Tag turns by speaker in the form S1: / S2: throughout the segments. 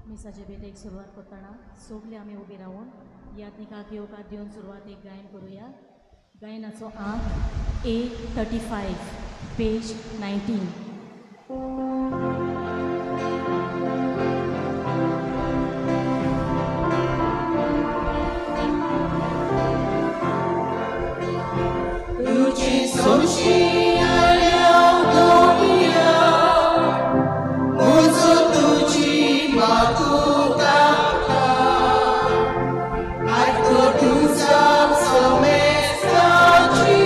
S1: मिसाचे भेटेक सुरवात करतना सगळे आमी उबी रावून यात्निकाक येवकार दिवन सुरवात एक गायन करूया. गायनाचो आंक A35 पेज 19.
S2: तुझी सोशी आल्या मुझो तुझी मातुका आयको तुझा समेस्ताची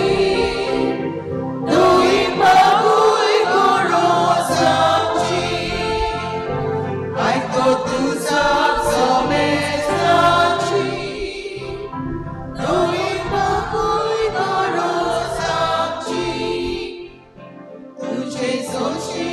S2: तुई बागुय गोरोसाची आयको तुझा समेस्ताची तुई बागुय गोरोसाची तुझे सोशी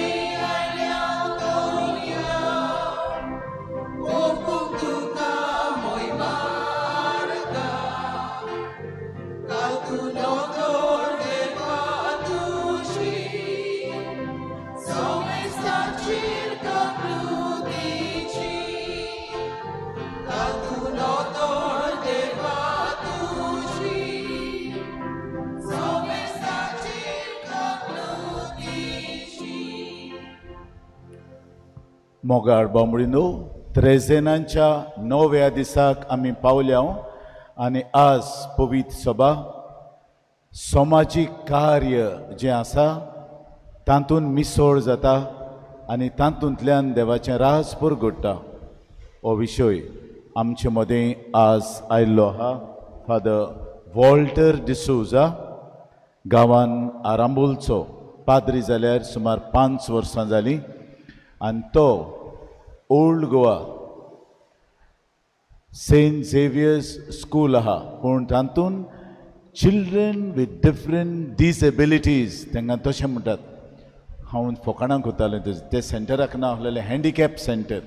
S3: मोगाळ बांबळीनो त्रेजेनांच्या 9व्या दिसाक आमी पावल्या आनी आज पवित्र सभा समाजीक कार्य जें आसा तातूंत मिसळ जाता आनी तातूंतल्यान देवाचें राज परगडटा हो विशय आमचे मदें आज आयिल्लो आहा. फादर वॉल्टर डिसोजा गांवान आरांबोलचो पाद्री जाल्यार सुमार 5 वर्सां जालीं आनी तो old Goa Saint Xavier's school आहा पूण तातूंत चिल्ड्रन विथ डिफरंट डिसेबिलिटीज तांकां तशें म्हणटात. हांव फोकाणां कोत्तालें ते सेंटराक नांव आहलेलें handicap centre.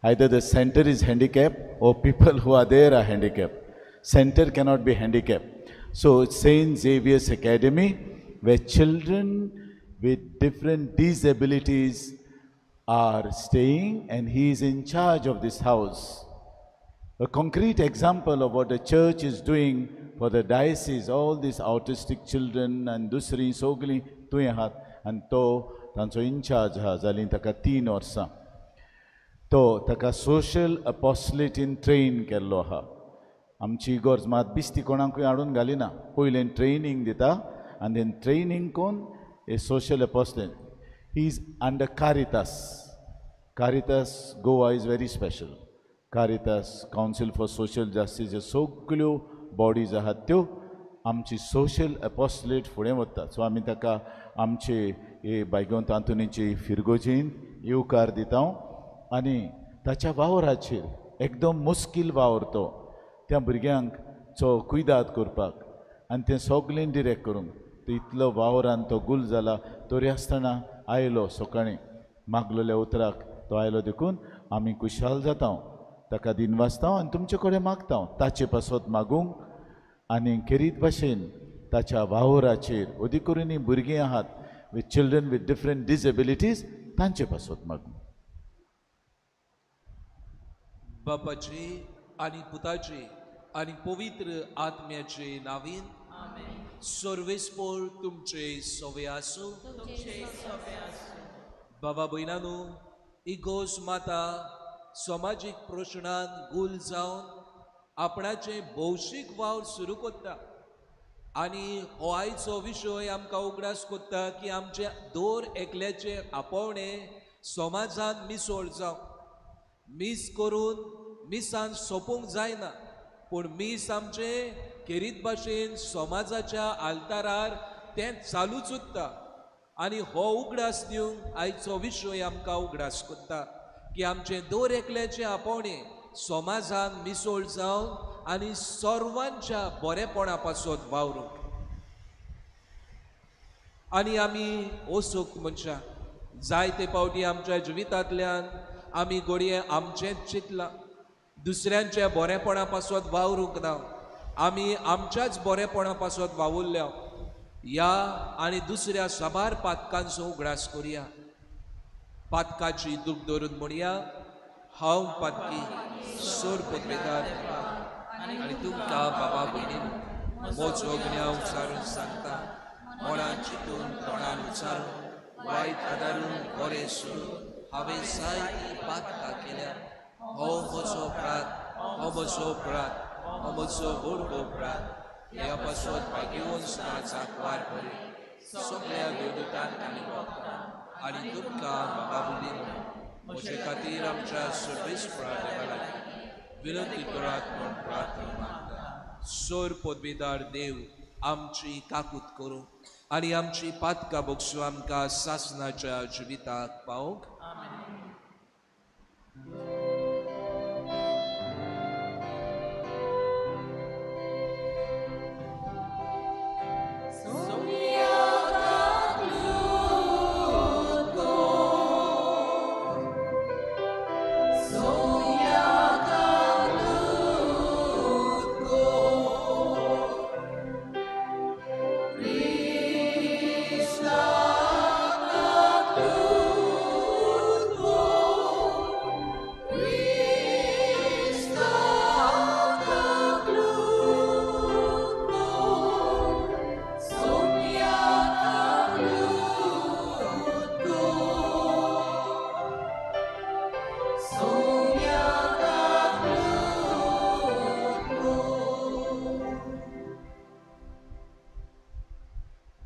S3: Either the centre is handicap or people who are there are handicapped. Center cannot be handicapped. So Saint Xavier's Academy, where children with different disabilities are staying, and he is in charge of this house. A concrete example of what the church is doing for the diocese, all these autistic children and dusri sogli तुवें आहात आनी तो तांचो in-charge आहा जालीं ताका 3 वर्सां. तो ताका सोशल अपॉस्लेटीन ट्रेन केल्लो आहा. आमची इगोर्ज मात बिस्ती कोणाकूय हाडून घालिना, पयलें ट्रेनिंग दिता आनी देन ट्रेनिंग कोन्न a social apostolate. He is under Caritas. Caritas Goa is very special. Caritas, council for social justice, ह्यो सगल्यो बॉडीज आहात त्यो आमची सोशल अपॉस्लेट फुडें व्हरतात. सो आमी ताका आमचे हे बायगोंत आंतोनीची फिरगोजीन येवकार दिता आनी ताच्या वावराचेर एकदम मुश्कील वावर तो त्या भुरग्यांक चो कुयदाद करपाक आनी तें सगलें डिरेक्ट करूंक. तो इतलो वावरान तो गुल जाला. तरी आसतना आयलो सकाळीं मागलेल्या उतराक तो आयलो देखून आमी खुशाल जाता. ताका दिनवासता आनी तुमचे कडेन मागता ताचे पासत मागूंक आनी खेरीत भाशेन ताच्या वावराचेर अदी करून भुरगीं आहात with children with different disabilities तांचे पासत मागूंक.
S4: बापाचे आनी पुताचे आनी पवित्र आत्म्याचे नावीन सर्वेस्पोर तुमचे सवे आसूं. बाबा भयणांनो, इगोज माता समाजीक प्रश्नांत गुल जावन आपणाचे भौशीक वावर सुरू करता आनी हो आयचो विशय आमकां उगडास कोत्ता की आमचे दर एकल्याचे आपोवणे समाजान मिसळ जावं. मीस करून मिसान सोपूंक जायना, पूण मीस आमचे खेरीत भाशेन समाजाच्या आल्तारार तें चालूच उरता. आनी हो उगडास दिवंक आयचो विशय आमकां उगडास कोत्ता की आमचे दर एकल्याचे आपोवणे समाजान मिसळ जावन आनी सर्वांच्या बरेपणा पासत वावरूंक. आनी आमी ओसूक मनशां जायते फावटी आमच्या जिवितांतल्यान आमी घडये आमचेंच चिंतलां, दुसऱ्यांच्या बरेपणा पासत वावरूंक ना. आमी आमच्याच बरेपणा पासत वावुरल्या. या आनी दुसऱ्या साबार पातकांचो उगडास करुया. पातकाची दूख धरून म्हणया, हांव पातकी सोर पदवेदार आनी तुमकां बाबा भयणीन म्हजो ज्ञाव उचारून सांगता मनान चिंतून तोंडान उचारून वायट आदारून बरें सोडून हांवें जायतीं पातकां केल्या हो म्हजो प्रात हो म्हजो प्रात हो म्हजो बोडगो प्रात ह्या पासून मागीर सुनाचाक वार बरी सगळ्या देवदूतांक आनी भक्तांक आनी तुमकां बाबा भयणीन म्हजे खातीर आमच्या सर्वेस्परा देवा लागीं विनंती करात म्हूण प्रार्थना मागता सोर पदवीदार देव आमची काकूत करूं आनी आमची पातकां भोगसूं आमकां सासणाच्या जिविताक पावोवंक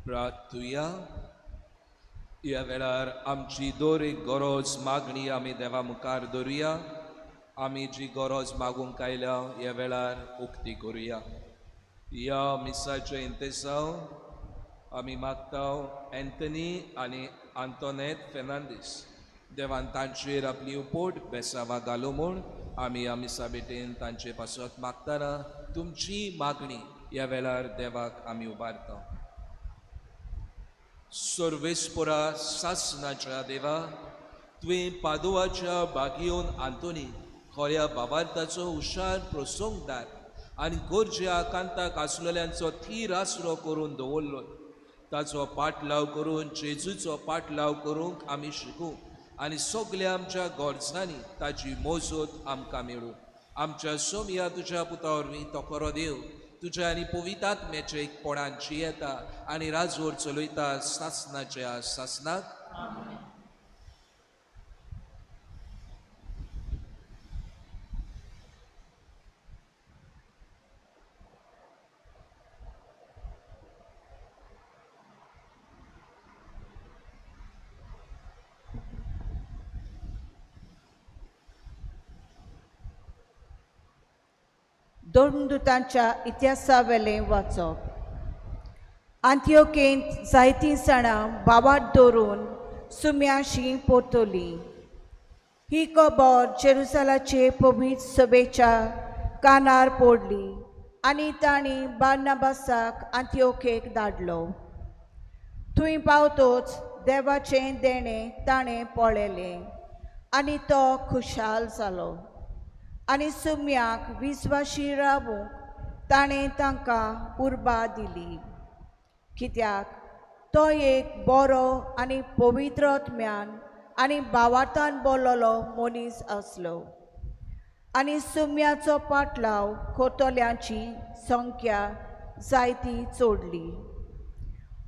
S4: प्रार्थुया ह्या वेळार आमची दर एक गरज मागणी आमी देवा मुखार दवरुया आमी जी गरज मागूंक आयल्या ह्या वेळार उक्ती करुया ह्या मिसाचे इंतेसांव आमी मागता एंथनी आनी आंतोनेट फेर्नांदीस देवान तांचेर आपली उपोट बेसावा घालूं म्हूण आमी ह्या मिसा बेटेन तांचे पासत मागतना तुमची मागणी ह्या वेळार देवाक आमी उबारता सर्वेस्परा सासणाच्या देवा तुवें पादुवाच्या बागयोन आंतोनी खऱ्या बाबार्थाचो हुशार प्रसंगदार आनी गोरज्या आकांताक आसलेल्यांचो थीर आसरो करून दवरलो ताचो पाटलाव करून जेजूचो पाटलाव करूंक आमी शिकूं आनी सगल्या आमच्या गरजांनी ताची मोजत आमकां मेळूं आमच्या सोम्या तुज्या पुता वरवीं तो खरो देव तुज्या आनी पवित्रात्म्याच्या एकपणान जियेता आनी राजवट चलयता सासणाच्या सासणाक
S5: दोन दुतांच्या इतिहासा वेलें वाचप आंत्योकेंत जायतीं सणां बावाट दवरून सुम्याशीं पोरतोली ही खबर जेरुसलाचे पवित्र सभेच्या कानार पडली आनी तांणी बार्नाबासाक आंत्योकेक धाडलो थंय पावतोच देवाचें देणें ताणें पळयलें आनी तो खुशाल जालो आनी सुम्याक विस्वाशी रावूंक ताणें तांकां उर्बा दिली कित्याक तो एक बरो आनी पवित्र आत्म्यान आनी भावार्थान बोललो मनीस आसलो आनी सुम्याचो पाटलाव खोतोल्यांची संख्या जायती चोडली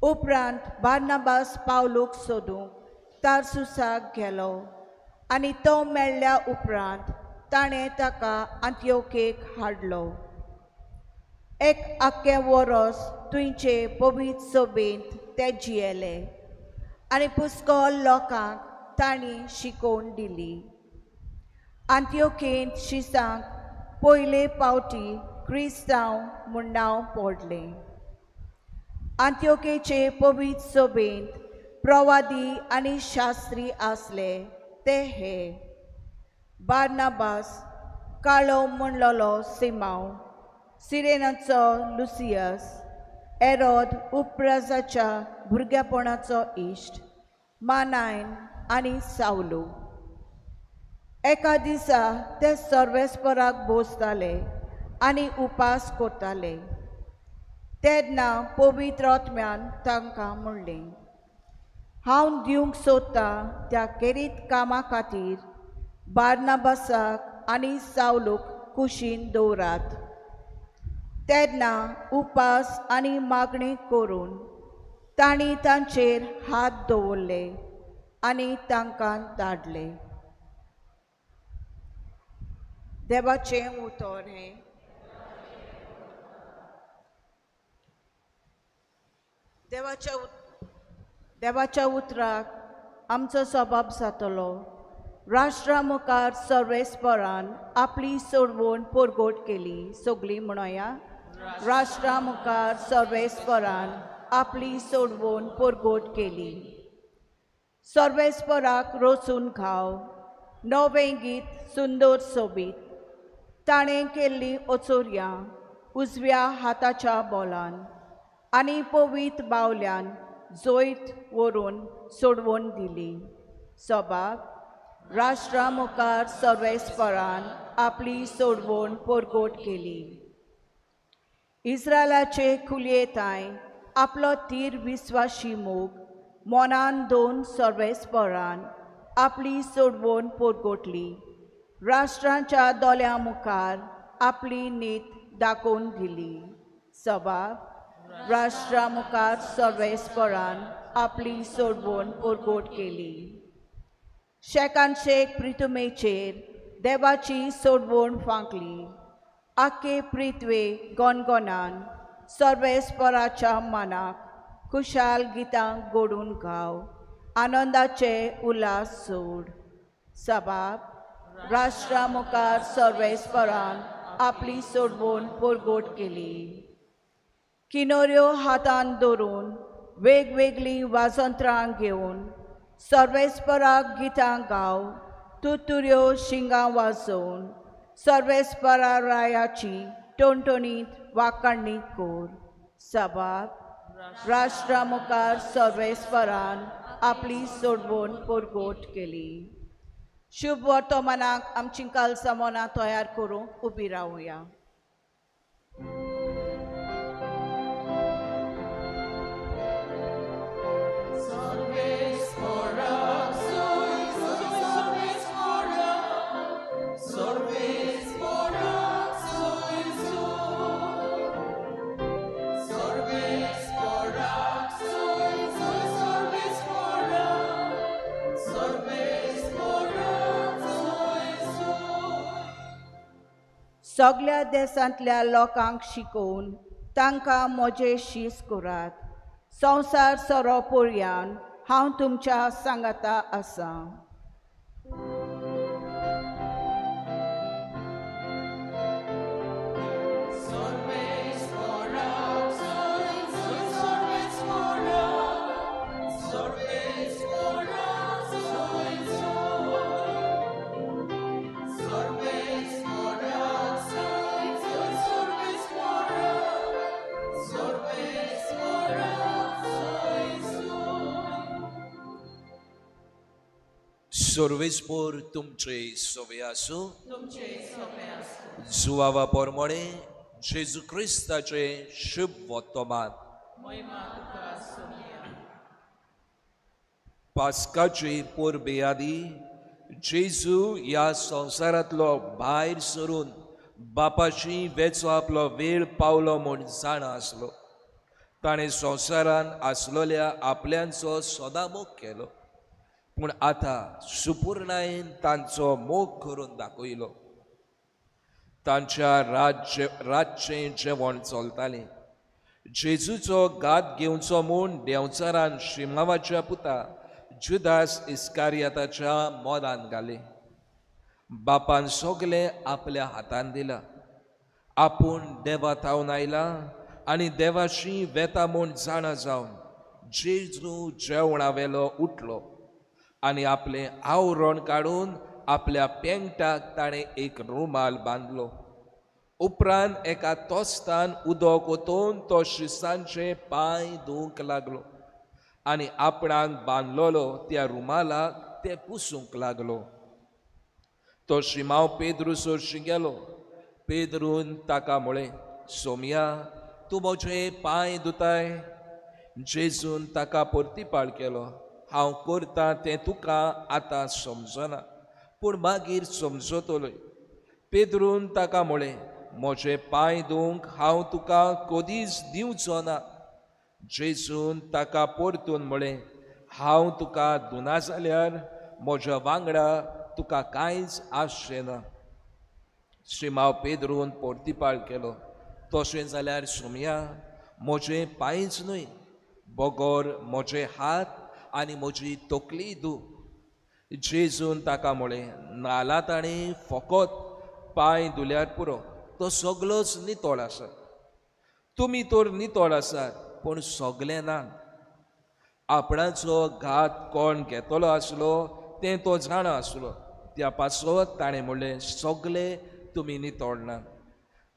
S5: उपरांत बार्नाबास पावलूक सोदूंक तार्सुसाक गेलो आनी तो मेळ्ळ्या उपरांत ताणें ताका आंत्योकेक हाडलो एक आख्खें वरस थंयचे पवित्र सभेंत ते जियेले आनी पुस्कळ लोकांक तांणी शिकोवन दिली आंत्योकेंत शिसांक पयले पावटी क्रिस्तांव म्हूण नांव पडलें आंत्योकेचे पवित्र सभेंत प्रवादी आनी शास्त्री आसले ते हे बार्नाबास काळो म्हणलोलो सिमांव सिरेनाचो लुसियस एरोद उपराजाच्या भुरगेपणाचो इश्ट मानायन आनी सावलू एका दिसा ते सर्वेस्पराक बोसताले आनी उपास करताले तेन्ना पवित्र आत्म्यान तांकां म्हणलें हांव दिवंक सोदतां त्या केरीत कामा खातीर बार्नाबासाक आनी सावलूक कुशीन दवरात. तेन्ना उपास आनी मागणी करून तांणी तांचेर हात दवरले आनी तांकां धाडले. देवाचें उतर हें. देवाच्या उतराक आमचो सबाब जातलो. राष्ट्रा मुखार सर्वेस्परान आपली सोडवण परगोट केली. सगळीं म्हणया, राष्ट्रा मुखार सर्वेस्परान आपली सोडवण परगोट केली. सर्वेस्पराक रोचून घाव, नवें गीत सुंदर सोबीत. ताणें केल्ली ओचोऱ्यां उजव्या हाताच्या बोलान आनी पवीत बावल्यान जोयत व्हरून सोडवण दिली. सबाब, राष्ट्रा मुखार सर्वेस्परान आपली सोडवण परगोट केली. इस्रायलाचे खुलयेताय आपलो तीर विस्वाशी मोग मोनान दोन सर्वेस्परान आपली सोडवण परगोटली. राष्ट्रांच्या दोल्या मुखार आपली नीत दाखोवन दिली. सबाब, राष्ट्रा मुखार सर्वेस्परान आपली सोडवण परगोट केली. शेकांशेक प्रितुमेचेर देवाची सोडवण फांकली. आखे प्रित्वे गोनगोनान सर्वेस्पराच्या मनाक खुशाल गितां गोडून गाव, आनंदाचे उल्हास सोड. सबाब, राष्ट्रा मुखार सर्वेस्परान आपली सोडवण परगोट केली. किनोऱ्यो हातान धरून वेगवेगळी वाजंत्रां घेवन सर्वेस्पराक गितां गाव, तुतुऱ्यो शिंगां वाजोवन सर्वेस्परा रायाची टोणटोणीत वांकडणी कोर. सबाब, राष्ट्रा मुखार सर्वेस्परान आपली सोडवण परगोट केली. शुभ वर्तमानाक आमची कालसा मनां तयार करूंक उबी रावया. सगळ्या देशांतल्या लोकांक शिकोवन तांकां म्हजे शीस करात. संवसार सोरो पर्यान हांव तुमच्या सांगाता आसा.
S4: सर्वेस्पोर तुमचे सोवे आसूं. जुवावा पोरमोणे जेजू क्रिस्ताचे शुभ वर्तमान. पास्काची पोरबेयादी जेजू ह्या संवसारांतलो भायर सरून बापाची वेचो आपलो वेळ पावलो म्हूण जाणा आसलो. ताणें संवसारान आसलोल्या आपल्यांचो सदां मोग केलो, पूण आतां सुपूर्णायेन तांचो मोग करून दाखयलो. तांच्या रातचें जेवण चलतालें. जेजूचो घात घेवचो म्हूण देंवचारान शिमावाच्या पुता जुदास इस्कारियाताच्या मोदान घाले. बापान सगलें आपल्या हातान दिलां. आपूण देवा थावन आयला आनी देवाशी वेता म्हूण जाणा जावन जेजू जेवणावेलो उठलो आनी आपलें आवरण काडून आपल्या पेंगटाक ताणें एक रुमाल बांदलो. उपरांत एका तोस्तान उदक ओतून तो शिसांचे पांय धुवंक लागलो आनी आपणाक बांदलोलो त्या रुमालाक ते पुसूंक लागलो. तो शिमाव पेद्रू सोरशी गेलो. पेद्रून ताका म्हळें, सोमया, तूं म्हजे पांय धुताय? जेजून ताका परतीपाळ केलो, हांव करतां तें तुका आतां समजना, पूण मागीर समजतलोय. पेद्रून ताका म्हळें, म्हजे पांय धुवंक हांव तुका कधीच दिवचो ना. जेजून ताका परतून म्हळें, हांव तुका धुना जाल्यार म्हज्या वांगडा तुका कांयच आसचें ना. शिमाव पेद्रून परतीपाळ केलो, तशें जाल्यार सुमया म्हजे पांयच न्हय, बगोर म्हजे हात आनी म्हजी तकली धू. जेजून ताका म्हळें, नाला ताणें फकत पांय धुल्यार पुरो, तो सगलोच नितळ आसा. तुमी तर नितळ आसात, पूण सगले ना. आपणाचो घात कोण घेतलो आसलो तें तो जाणा आसलो. त्या पासत ताणें म्हणलें, सगले तुमी नितळ ना.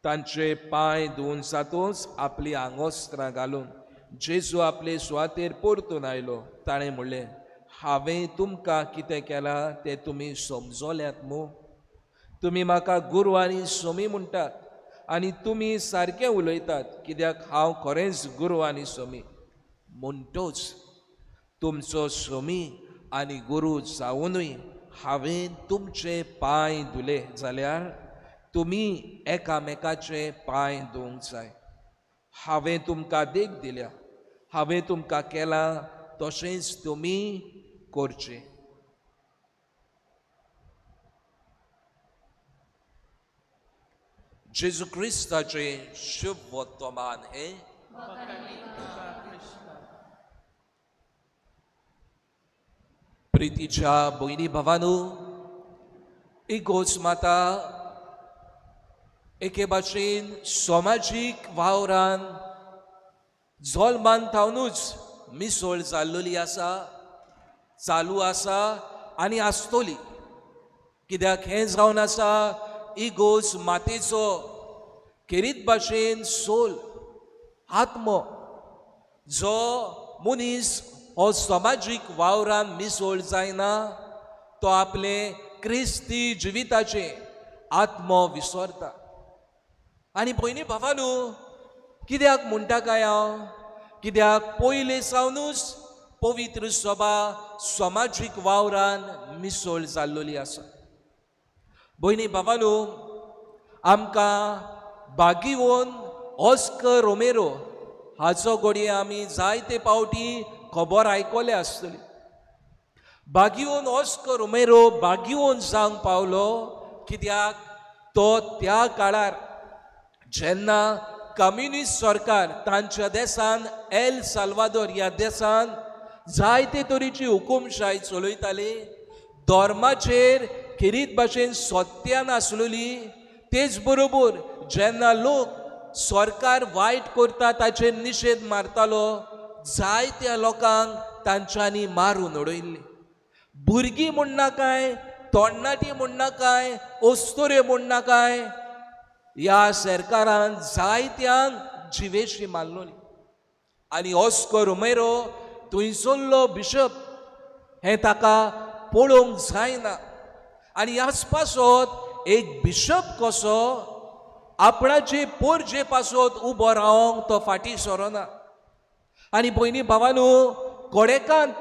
S4: तांचे पांय धुवन जातूच आपली आंगोस्त्रां घालून जेजू आपले सुवातेर परतून आयलो. ताणें म्हणलें, हांवें तुमकां कितें केलां तें तुमी समजल्यात मू. तुमी म्हाका गुरू आनी स्वामी म्हणटात, आनी तुमी सारकें उलयतात, कित्याक हांव खरेंच गुरू आनी स्वामी. म्हणटोच तुमचो स्वामी आनी गुरू जावनूय हांवें तुमचे पांय धुले जाल्यार तुमी एकामेकाचे पांय धुवंक जाय. हांवें तुमकां देख दिल्या, हांवें तुमकां केलां तशेंच तुमी करचें. जेजू क्रिस्ताचे शुभ वर्तमान हे प्रितीच्या भयणी भावांनो, इगोज माता एके भाशेन समाजीक वावरान जल्मान थावनूच मिसळ जाल्लोली आसा, चालू आसा आनी आसतली. कित्याक हें जावन आसा इगोज मातेचो खेरीत भाशेन सोल, आत्मो. जो मनीस हो समाजीक वावरान मिसळ जायना, तो आपले क्रिस्ती जिविताचे आत्मो विसरता. आनी भयणी भावांनो, कित्याक म्हणटा काय हांव, कित्याक पयले सावनूच पवित्र सभा समाजीक वावरान मिसळ जाल्लोली आसा. भयणी भावांनो, आमकां बागिवोन ऑस्कर रोमेरो हाचो घडये आमी जायते पावटी खबर आयकले आसतली. बागिवोन ऑस्कर रोमेरो बागिवोन जावंक पावलो, कित्याक तो त्या काळार जेन्ना कम्युनिस्ट सरकार तांच्या देशान एल साल्वादोर ह्या देशान जायते तरेची हुकूमशाही चलयताली, धर्माचेर खेरीत भाशेन सत्य नासलेली. तेच बरोबर जेन्ना लोक सरकार वायट करता ताचेर निशेध मारतालो, जायत्या लोकांक तांच्यांनी मारून उडयल्ले. भुरगीं म्हणना काय, तरणाटी म्हणना काय, ओस्तोऱ्यो म्हणना काय, ह्या सरकारान जायत्यांक जिवेशी मारलोली. आनी ऑस्कर रोमेरो थंयसरलो बिशप हें ताका पळोवंक जायना. आनी ह्याच पासत एक बिशप कसो आपणाचे पोरजे पासत उबो रावंक तो फाटीं सरोना. आनी भयणी भावांनो, कोडेकांत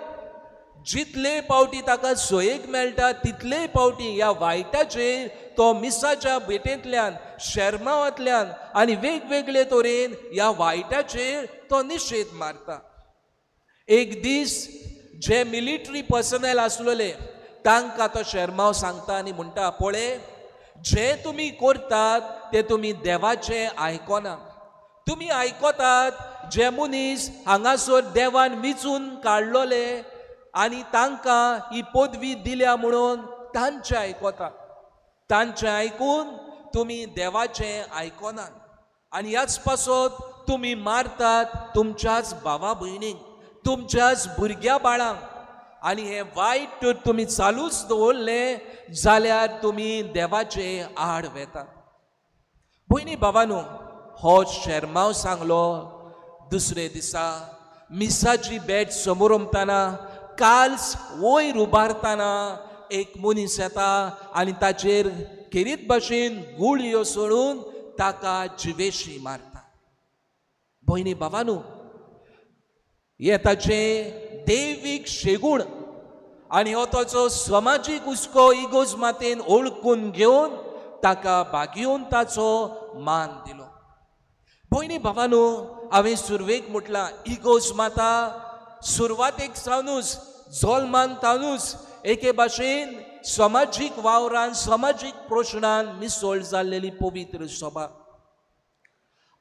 S4: जितले पावटी ताका सोयेक मेळटा तितले पावटी ह्या वायटाचेर तो मिसाच्या भेटेंतल्यान, शर्मावांतल्यान आनी वेगवेगळे तरेन ह्या वायटाचेर तो निशेध मारता. एक दीस जे मिलिटरी पर्सनल आसलेले तांकां तो शर्माव सांगता आनी म्हणटा, पळय, जे तुमी करतात ते तुमी देवाचें आयकना. तुमी आयकतात जे मनीस हांगासर देवान विचून काडलोले आनी तांकां ही पदवी दिल्या म्हणून तांचें आयकता. तांचें आयकून तुमी देवाचें आयकनात. आनी ह्याच पासत तुमी मारतात तुमच्याच भावा भयणींक, तुमच्याच भुरग्या बाळांक. आनी हें वायट तर तुमी चालूच दवरलें जाल्यार तुमी देवाचे आड वेतात. भयणी भावांनो, हो शर्माव सांगलो दुसरे दिसा मिसाची बॅट समोर उमताना काल्स वयर उबारतना एक मनीस येता आनी ताचेर खेरीत भाशेन गुळयो सोडून ताका जिवेशी मारता. भयणी भावांनो, हे ताचें दैवीक शेगूण आनी हो ताचो समाजीक हुस्को इगोज मातेन ओळखून घेवन ताका बागेवन ताचो मान दिलो. भयणी भावांनो, हांवें सुरवेक म्हटलां इगोज माता सुरवातेक सावनूच जल्मान तानूच एके भाशेन समाजीक वावरान समाजीक प्रश्नान मिसळ जाल्लेली पवित्र सभा.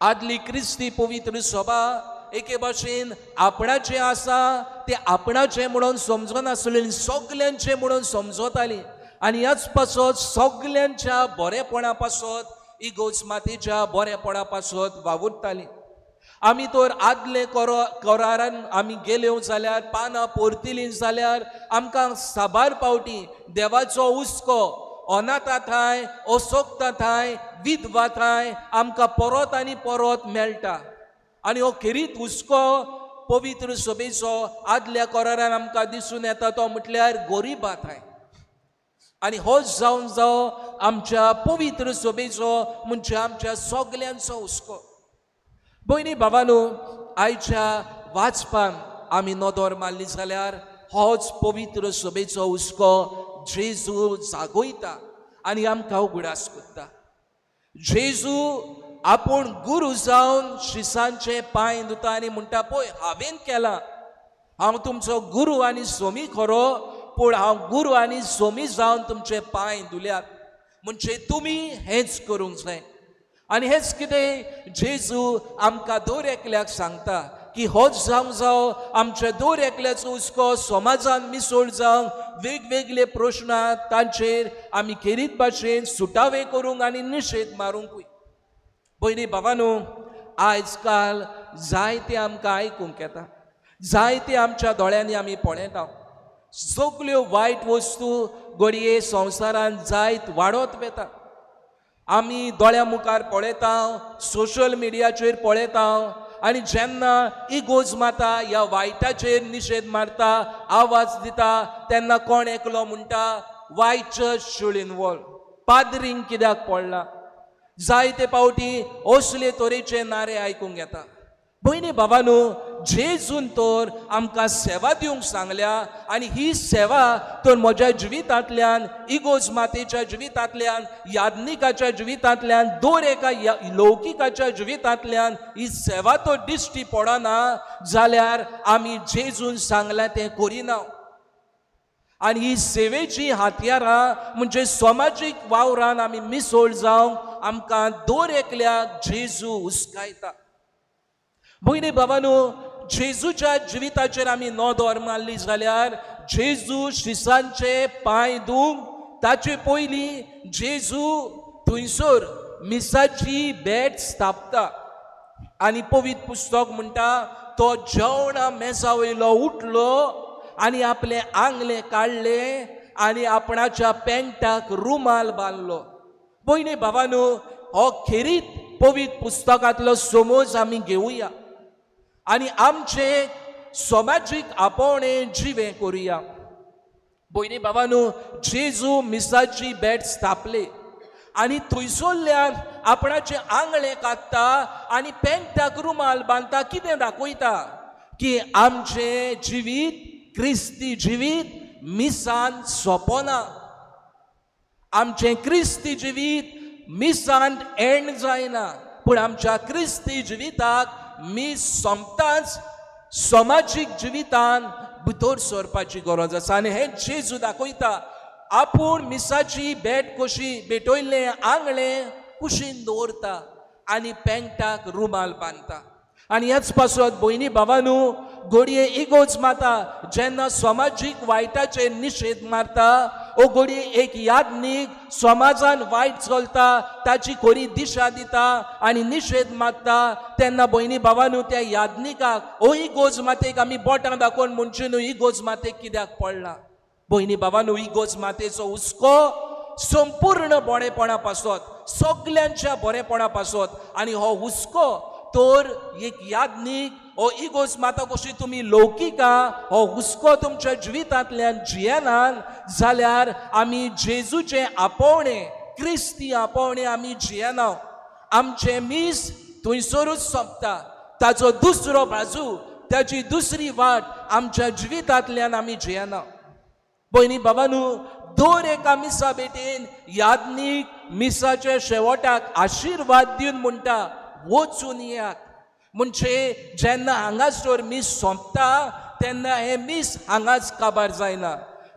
S4: आदली क्रिस्ती पवित्र सभा एके भाशेन आपणाचें आसा ते आपणाचें म्हणून समजनासलें सगल्यांचें म्हणून समजताली आनी ह्याच पासत सगल्यांच्या बरेपणा पासत इगोज मातेच्या बरेपणा पासत वावुरताली. आमी तर आदले करारान आमी गेल्यो जाल्यार पानां परतिलीं जाल्यार आमकां साबार पावटी देवाचो हुस्को अनाथा थाय अशोकता थाय विधवा थाय आमकां परत आनी परत मेळटा. आनी हो खेरीत हुस्को पवित्र सभेचो आदल्या करारान आमकां दिसून येता तो म्हटल्यार गोरिबा थाय. आनी हो जावन जावं आमच्या पवित्र सभेचो म्हणजे आमच्या सगल्यांचो हुस्को. भयणी भावांनो, आयच्या वाचपान आमी नदर मारली जाल्यार होच पवित्र सभेचो हुस्को जेजू जागयता आनी आमकां उगडास करता. जेजू आपूण गुरू जावन शिसांचे पांय धुता आनी म्हणटा पळय हांवें केलां, हांव तुमचो गुरू आनी सोमी खरो, पूण हांव गुरू आनी सोमी जावन तुमचे पांय धुल्यात, म्हणजे तुमी हेंच करूंक जाय. आनी हेच कितें जेजू आमकां दर एकल्याक सांगता की होच जावं जावं आमच्या दर एकल्याचो हुस्को समाजान मिसळ जावंक वेगवेगळे प्रश्न तांचेर आमी खेरीत भाशेन सुटावे करूंक आनी निशेध मारूंकूय. भयणी भावांनो, आयज काल जायते आमकां आयकूंक येता, जायते आमच्या दोळ्यांनी आमी पळयता. सगल्यो वायट वस्तू घडये संवसारान जायत वाडत वेता. आमी दोळ्या मुखार पळयता, सोशल मिडियाचेर पळयता आनी जेन्ना इगोज माता ह्या वायटाचेर निशेध मारता, आवाज दिता, तेन्ना कोण एकलो म्हणटा वाय चर्च शूड इनवॉल्व, पाद्रींक कित्याक पडला. जायते पावटी असले तरेचे नारे आयकूंक येता. भयणी भावांनो, जेजून तर आमकां सेवा दिवंक सांगल्या आनी ही सेवा तर म्हज्या जिवितांतल्यान, इगोज मातेच्या जिवितांतल्यान, याज्ञिकाच्या जिवितांतल्यान, दर एका लौकिकाच्या जिवितांतल्यान ही सेवा तर दिश्टी पडना जाल्यार आमी जेजून सांगलां तें करिना. आनी ही सेवेची हातयारां म्हणजे समाजीक वावरान आमी मिसळ जावंक आमकां दर एकल्याक जेजू हुस्कायता. भयणी भावांनो, जेजूच्या जिविताचेर आमी नदर मारली जाल्यार जेजू शिसांचे पांय धुवंक ताचे पयलीं जेजू थंयसर मिसाची बॅट स्थापता आनी पवित्र पुस्तक म्हणटा तो जेवणा मेजा वयलो उठलो आनी आपले आंगले काडले आनी आपणाच्या पेंटाक रुमाल बांदलो. भयणी भावांनो, हो खेरीत पवित्र पुस्तकांतलो समज आमी घेवया आनी आमचे समाजीक आपोवणें जिवें करुया. भयणी भावांनो, जेजू मिसाची बॅट स्थापले आनी थंयसरल्यान आपणाचे आंगळे काडटा आनी पेंटाक रुमाल बांदता. कितें दाखयता की आमचें जिवीत, क्रिस्ती जिवीत मिसान सोंपना. आमचें क्रिस्ती जिवीत मिसान एंड जायना, पूण आमच्या क्रिस्ती जिविताक मीस सोंपताच समाजीक जिवितान भितर सरपाची गरज आसा. आनी हें जेजू दाखयता. आपूण मिसाची बॅट कशी भेटयल्ले आंगळे कुशीन दवरता आनी पेंटाक रुमाल बांदता. आनी ह्याच पासत भयणी भावांनो, घडये इगोज माता जेन्ना समाजीक वायटाचेर निशेध मारता, ओ घडये एक याज्ञीक समाजान वायट चलता ताची खरी दिशा दिता आनी निशेध मारता, तेन्ना भयणी भावांनो त्या याज्ञिकाक ओ इगोज मातेक आमी बोटां दाखोवन म्हणचे न्हू इगोज मातेक कित्याक पडला. भयणी भावांनो, इगोज मातेचो हुस्को संपूर्ण बरेपणा पासत, सगल्यांच्या बरेपणा पासत. आनी हो हुस्को तर एक याज्ञीक हो इगोज माता कशी तुमी लौकिका हो हुस्को तुमच्या जिवितांतल्यान जियेनान जाल्यार आमी जेजूचे आपोवणे, क्रिस्ती आपोवणे आमी जियेना. आमचे मीस थंयसरूच सोंपता. ताचो दुसरो बाजू, ताची दुसरी वाट आमच्या जिवितांतल्यान आमी जियेना. भयणी भावांनो, दर एका मिसा बेटेन याज्ञीक मिसाच्या शेवटाक आशीर्वाद दिवन म्हणटा, वचून येयात. म्हणजे जेन्ना हांगाच तर मीस सोंपता तेन्ना हे मीस हांगाच काबार जायना.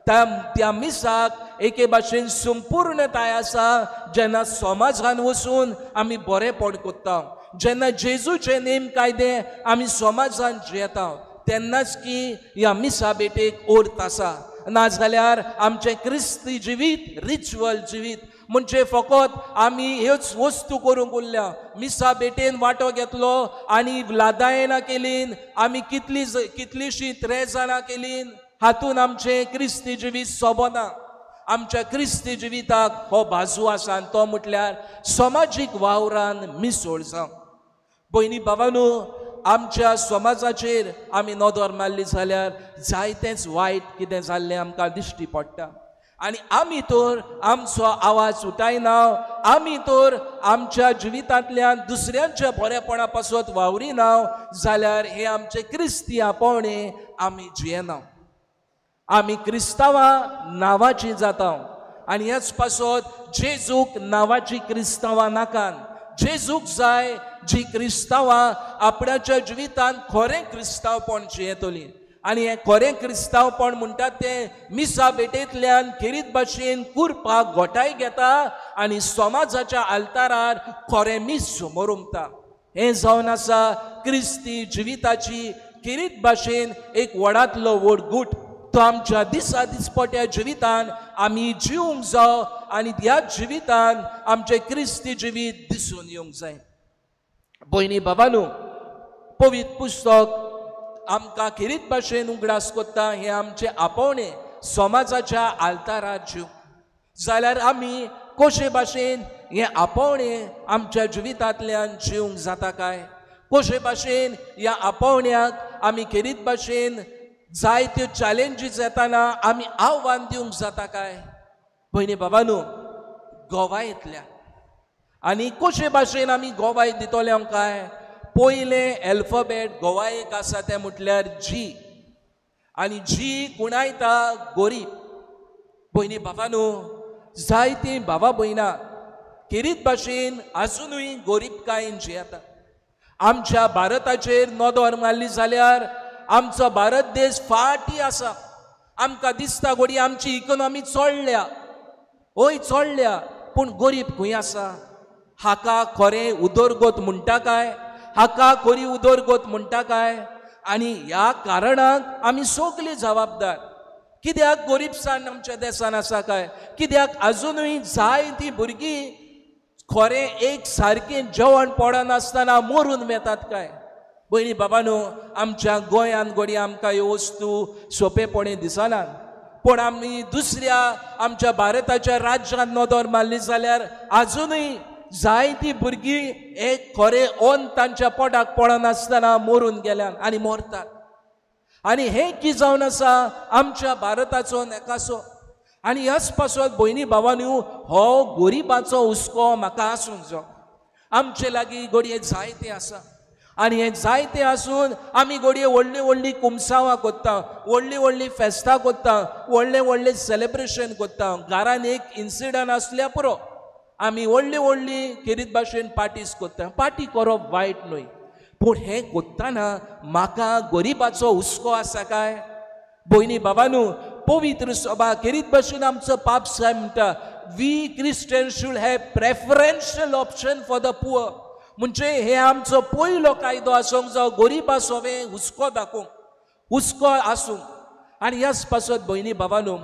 S4: त्या मिसाक एके भाशेन संपूर्णताय आसा जेन्ना समाजान वचून आमी बरेपण कोत्ता, जेन्ना जेजूचे नेम कायदे आमी समाजान जियेता, तेन्नाच की ह्या मिसा बेटेक अर्थ आसा. नाजाल्यार आमचें क्रिस्ती जिवीत रिच्युअल जिवीत म्हणजे फकत आमी ह्योच वस्तू करूंक उरल्या. मिसा बेटेन वांटो घेतलो आनी लादायेनां केलीन, आमी कितलीशीं 3 जाणां केलीन, हातून आमचें क्रिस्ती जिवीत सोबना. आमच्या क्रिस्ती जिविताक हो बाजू आसा आनी तो म्हटल्यार समाजीक वावरान मिसळ जावं. भयणी भावांनो, आमच्या समाजाचेर आमी नदर मारली जाल्यार जायतेंच वायट कितें जाल्लें आमकां दिश्टी पडटा. आनी आमी तर आमचो आवाज उठायना, आमी तर आमच्या जिवितांतल्यान दुसऱ्यांच्या बरेपणा पासत वावरिना जाल्यार हे आमचे क्रिस्ती आपोवणे आमी जियेना. आमी क्रिस्तांवां नांवाची जाता आनी हेच पासत जेजूक नांवाची क्रिस्तांवां नाकान. जेजूक जाय जी क्रिस्तांवां आपणाच्या जिवितांत खरें क्रिस्तांवपण जियेतलीं. आनी हें खरें क्रिस्तांवपण म्हणटात तें मिसा बेटेंतल्यान खेरीत भाशेन करपाक घोटाय घेता आनी समाजाच्या आल्तारार खरें मीस समोर उमता. हें जावन आसा क्रिस्ती जिविताची खेरीत भाशेन एक व्हडांतलो व्हड गूट. तो आमच्या दिसा दिसपट्या जिवितान आमी जिवंक जाय आनी ह्या जिवितान आमचें क्रिस्ती जिवीत दिसून येवंक जाय. भयणी भावांनो, पवित्र पुस्तक आमकां खेरीत भाशेन उगडास कोत्ता हे आमचे आपोवणे समाजाच्या आल्तारार जीव जाल्यार आमी कशे भाशेन हे आपोवणे आमच्या जिवितांतल्यान जिवंक जाता काय, कशे भाशेन ह्या आपोवण्याक आमी खेरीत भाशेन जायत्यो चॅलेंजीस येताना आमी आव्हान दिवंक जाता काय. भयणी भावांनो, गोवायेंतल्यान आनी कशे भाशेन आमी गोवाय दितले काय. पयलें एल्फाबेट गोवायेक आसा तें म्हटल्यार जी, आनी जी कुणायता गरीब. भयणी भावांनो, जायतीं भावां भयणां खेरीत भाशेन आजुनूय गरीबकायेन जियेता. आमच्या भारताचेर नदर मारली जाल्यार आमचो भारत देश फाटी आसा. आमकां दिसता घोडी आमची इकॉनॉमी चोडल्या, ओय चोडल्या, पूण गरीब खंय आसा. हाका खरें उदरगत म्हणटा काय, हाका खरी उदरगत म्हणटा काय. आनी ह्या कारणाक आमी सगळीं जबाबदार. कित्याक गरीबसाण आमच्या देशान आसा काय, कित्याक आजुनूय जायतीं भुरगीं खरें एक सारकें जेवण पडनासतना मरून वेतात काय. भयणी बाबांनो, आमच्या गोंयांत घोडी आमकां ह्यो वस्तू सोंपेपणी दिसनात, पूण आमी दुसऱ्या आमच्या भारताच्या राज्यांत नदर मारली जाल्यार आजुनूय जायतीं भुरगीं एक खरें ओन तांच्या पोटाक पडनासतना मरून गेल्यात आनी मरतात. आनी हें की जावन आसा आमच्या भारताचो नेकासो. आनी ह्याच पासत भयणी भावांनो, हो गरिबाचो हुस्को म्हाका आसूंक जाय. आमचे लागीं घडये जायते आसा आनी हे जायते आसून आमी घडये व्हडलीं व्हडलीं कुमसांवां कोत्ता, व्हडलीं व्हडलीं फेस्तां कोत्ता, व्हडलें व्हडलें सेलेब्रेशन कोत्ता. घरान एक इन्सिडंट आसल्या पुरो आमी व्हडलीं व्हडलीं खेरीत भाशेन पार्टीज कोत्ता. पार्टी करप वायट न्हय, पूण हें कोत्ताना म्हाका गरिबाचो हुस्को आसा काय. भयणी बाबांनो, पवित्र सभा खेरीत भाशेन आमचो पाप साहेब म्हणटा, we Christians should have preferential option for the poor. म्हणजे हे आमचो पयलो कायदो आसूंक जाय, गरीब आसोवें हुस्को दाखोवंक, हुस्को आसूंक. आनी ह्याच पासत भयणी बाबांनो,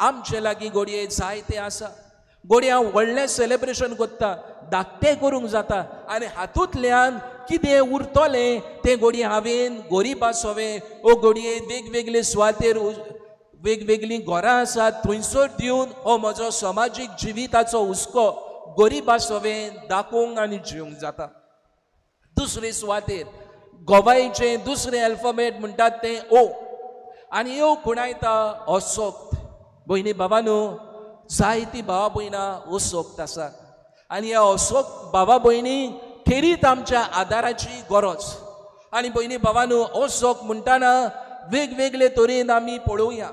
S4: आमचे लागीं घडये जायते आसा. घडये हांव व्हडलें सेलेब्रेशन कोत्ता, धाकटें करूंक जाता, आनी हातूंतल्यान कितें उरतलें तें घडये हांवें गरीब आसोवें ओ घडये वेगवेगळे सुवातेर वेगवेगळीं घरां आसात थंयसर दिवन हो म्हजो समाजीक जिविताचो हुस्को गरीब आसोवें दाखोवंक आनी जिवंक जाता. दुसरे सुवातेर गोवायचें दुसरें अल्फाबेट म्हणटात तें ओ, आनी ओ कुणायता असोक्त. भयणी बाबांनो, जायतीं भावां भयणां असोक्त आसात आनी ह्या असोक्त भावां भयणी खेरीत आमच्या आदाराची गरज. आनी भयणी भावांनो, असोक्त म्हणटाना वेगवेगळे तरेन आमी पळोवया.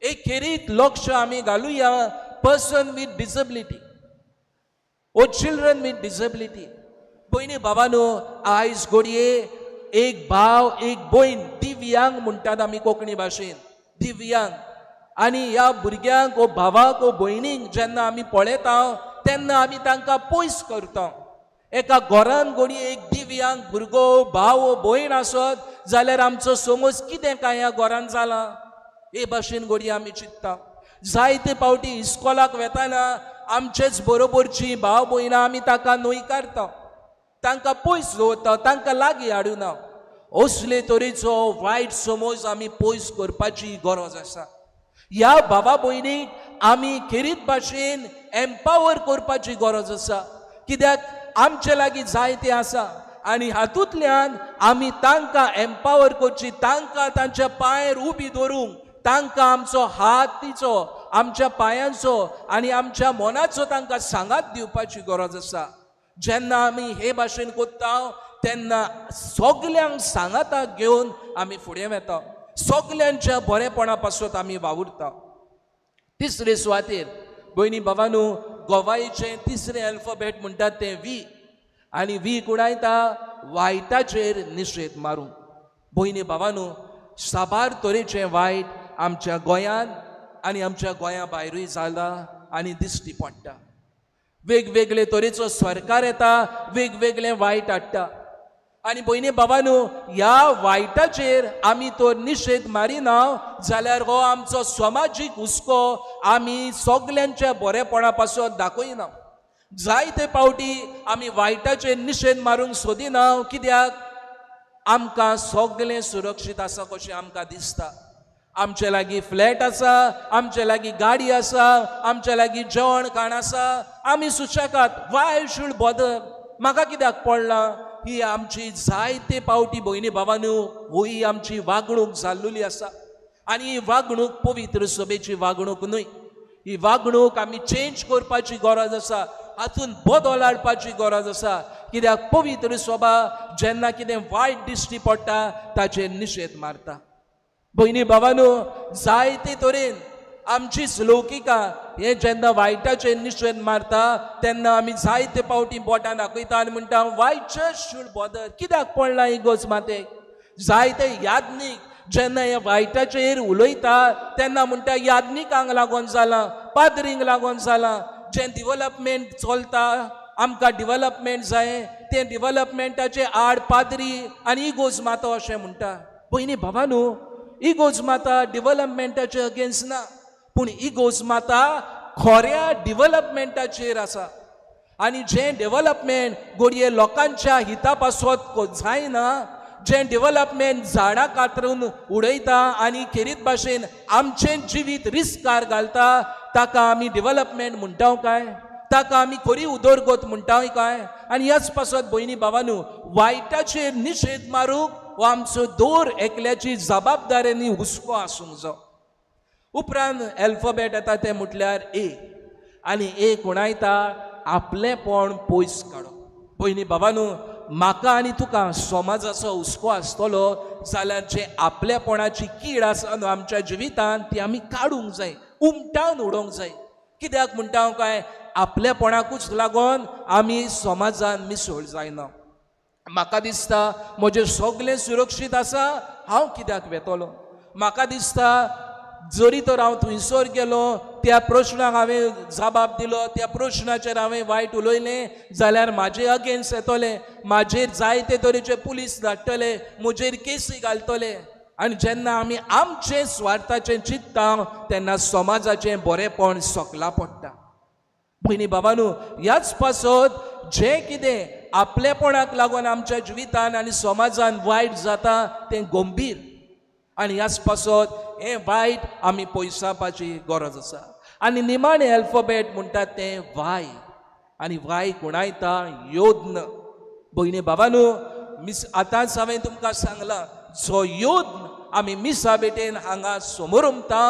S4: एक खेरीत लक्ष आमी घालुया पर्सन विथ डिसेबिलिटी ओ चिल्ड्रन विथ डिसेबिलिटी. भयणी भावानो, आयज घडये एक भाव एक भयण दिव्यांग म्हणटात आमी कोंकणी भाशेन, दिव्यांग. आनी ह्या भुरग्यांक ओ भावाक ओ भयणीक जेन्ना आमी पळयता तेन्ना आमी तांकां पयस करता. एका घरान घडये एक दिव्यांग भुरगो भाव ओ भयण आसत जाल्यार आमचो समज कितें काय ह्या घरान जालां हे भाशेन घडये आमी चिंतता. जायते फावटी इस्कॉलाक वेताना आमचेच बरोबरची भाव भयणां आमी ताका न्हयकारता, तांकां पयस दवरता, तांकां लागीं हाडूना. असले तरेचो वायट समज आमी पयस करपाची गरज आसा. ह्या भावा भयणीक आमी खेरीत भाशेन एम्पावर करपाची गरज आसा. कित्याक आमचे लागीं जायते आसा आनी हातूंतल्यान आमी तांकां एम्पावर करची, तांकां तांच्या पांयार उबी दवरूंक, तांकां आमचो हात दिवचो, आमच्या पांयांचो आनी आमच्या मनाचो तांकां सांगात दिवपाची गरज आसा. जेन्ना आमी हे भाशेन कोत्ता तेन्ना सगल्यांक सांगाताक घेवन आमी फुडें वेता, सगल्यांच्या बरेपणा पासत आमी वावुरता. तिसरे सुवातेर भयणी भावानो, गोवाईचें तिसरें अल्फाबेट म्हणटात तें व्ही. आनी व्ही कुणायता वायटाचेर निशेध मारूंक. भयणी भावानो, साबार तरेचें वायट आमच्या गोंयांत आनी आमच्या गोंया भायरूय जाला आनी दिश्टी पडटा. वेगवेगळे तरेचो सरकार येता, वेगवेगळे वायट हाडटा. आनी भयणी भावानो, ह्या वायटाचेर आमी तो निशेध मारिना जाल्यार हो आमचो समाजीक हुस्को आमी सगल्यांच्या बरेपणा पासत दाखयना. जायते फावटी आमी वायटाचेर निशेध मारूंक सोदिना, कित्याक आमकां सगळें सुरक्षीत आसा कशें आमकां दिसता. आमचे लागीं फ्लॅट आसा, आमचे लागीं गाडी आसा, आमचे लागीं जेवण खाण आसा, आमी सुशेगाद. वाय शूड बॉदर, म्हाका कित्याक पडलां? ही आमची जायते फावटी भयणी भावानो ही आमची वागणूक जाल्लेली आसा. आनी ही वागणूक पवित्र सभेची वागणूक न्हय. ही वागणूक आमी चेंज करपाची गरज आसा, हातून बदल हाडपाची गरज आसा. कित्याक पवित्र सभा जेन्ना कितें वायट दिश्टी पडटा ताचेर निशेध मारता. भयणी भावानो, जायते तरेन आमचीच लौकिका हे जेन्ना वायटाचेर निशेध मारता तेन्ना आमी जायते फावटी बोटां दाखयता आनी म्हणटा वाय जस्ट शूड बॉदर, कित्याक पडला ही गोजमातेक. जायते याज्ञीक जेन्ना हे वायटाचेर उलयता तेन्ना म्हणटा याज्ञिकांक लागून जाला, पाद्रींक लागून जाला. जें डिव्हलपमेंट चलता, आमकां डिव्हलपमेंट जाय, ते डिव्हलपमेंटाचे आड पाद्री आनी इगोज मातो अशें म्हणटा. भयणी भावानो, इगोज माता डिव्हलपमेंटाचे अगेन्स्ट ना, पूण इगोज माता खऱ्या डिव्हलपमेंटाचेर आसा. आनी जें डेव्हलपमेंट घडये लोकांच्या हिता पासत जायना, जें डेव्हलपमेंट झाडां कातरून उडयता आनी खेरीत भाशेन आमचें जिवीत रिस्कार घालता, ताका आमी डेव्हलपमेंट म्हणटा काय? ताका आमी खरी उदरगत म्हणटा काय? आनी ह्याच पासत भयणी भावानो, वायटाचेर निशेध मारूंक हो आमचो दर एकल्याची जबाबदारेनी हुस्को आसूंक जाय. उपरांत अल्फाबेट येता तें म्हटल्यार ए. आनी ए कोणायता आपलेपण पयस काडप. भयणी भावानो, म्हाका आनी तुका समाजाचो हुस्को आसतलो जाल्यार जे आपलेपणाची कीड आसा न्हू आमच्या जिवितांत ती आमी काडूंक जाय, उमटावन उडोवंक जाय. कित्याक म्हणटा काय? आपलेपणाकूच लागून आमी समाजान मिसळ जायना. म्हाका दिसता म्हजें सगळें सुरक्षीत आसा, हांव कित्याक वेतलो? म्हाका दिसता जरी तर हांव थंयसर गेलो, त्या प्रश्नाक हांवें जबाब दिलो, त्या प्रश्नाचेर हांवें वायट उलयलें जाल्यार म्हाजे अगेन्स्ट येतले, म्हाजेर जायते तरेचे पुलीस धाडटले, म्हजेर केसी घालतले. आनी जेन्ना आमी आमचें स्वार्थाचें चिंतता तेन्ना समाजाचें बरेपण सकला पडटा. भयणी भावानो, ह्याच पासत जें कितें आपलेपणाक लागून आमच्या जिवितान आनी समाजान वायट जाता तें गंभीर. आनी ह्याच पासत हें वायट आमी पयसावपाची गरज आसा. आनी निमाणें अल्फाबेट म्हणटात तें वाय. आनी वाय कोणायता योद्न. भयणी भावानो, आतांच हांवें तुमकां सांगलां, जो योद्न आमी मिसा बेटेन हांगा समोर उमता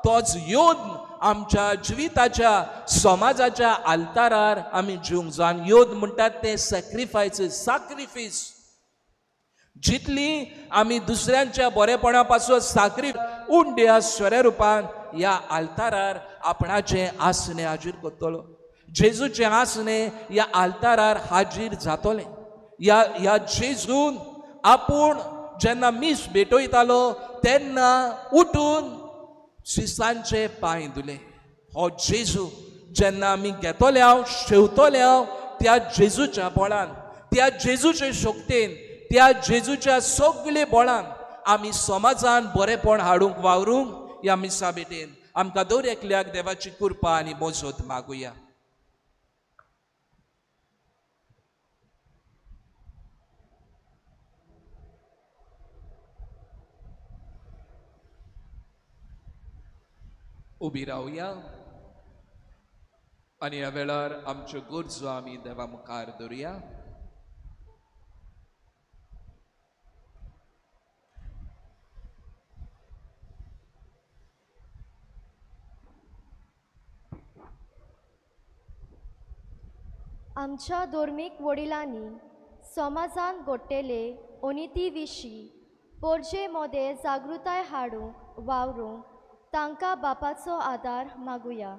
S4: तोच योद्न आमच्या जिविताच्या समाजाच्या आल्तारार आमी जिवंक जाय. योद्न म्हणटात तें सॅक्रिफीस. जितली आमी दुसऱ्यांच्या बरेपणा पासून उंड्या स्वरूपान ह्या आल्तारार आपणाचे आसने हाजीर करतलो. जेजूचे आसने ह्या आल्तारार हाजीर जातोले. ह्या जेजून आपूण जेन्ना मीस भेटयतालो तेन्ना उठून शिसांचे पांय धुले. हो जेजू जेन्ना आमी घेतोले हांव शेवतोले हांव त्या जेजूच्या बळान, त्या जेजूचे शक्तीन, त्या जेजूच्या सगळे बळान आमी समाजान बरेपण हाडूंक वावरूंक ह्या मिसा भेटेन आमकां दर एकल्याक देवाची कृपा आनी मजत मागुया. उबी रावया आनी ह्या वेळार आमच्यो गरजो आमी देवा मुखार दवरुया.
S6: आमच्या धर्मीक वडिलांनी समाजान घडटेले अनिती विशीं पोरजे मोदे जागृताय हाडूंक वावरूंक तांकां बापाचो आदार मागुया.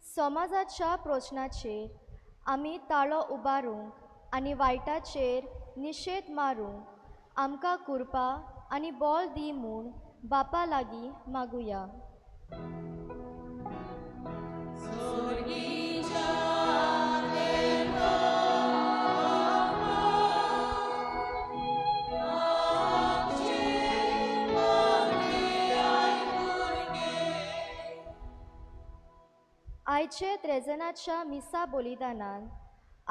S6: समाजाच्या प्रश्नाचेर आमी ताळो उबारूंक आनी वायटाचेर निशेध मारूंक आमकां कृपा आनी बोल दी म्हूण बापा लागीं मागुया. आयचे त्रेजनाच्या मिसा बलिदानान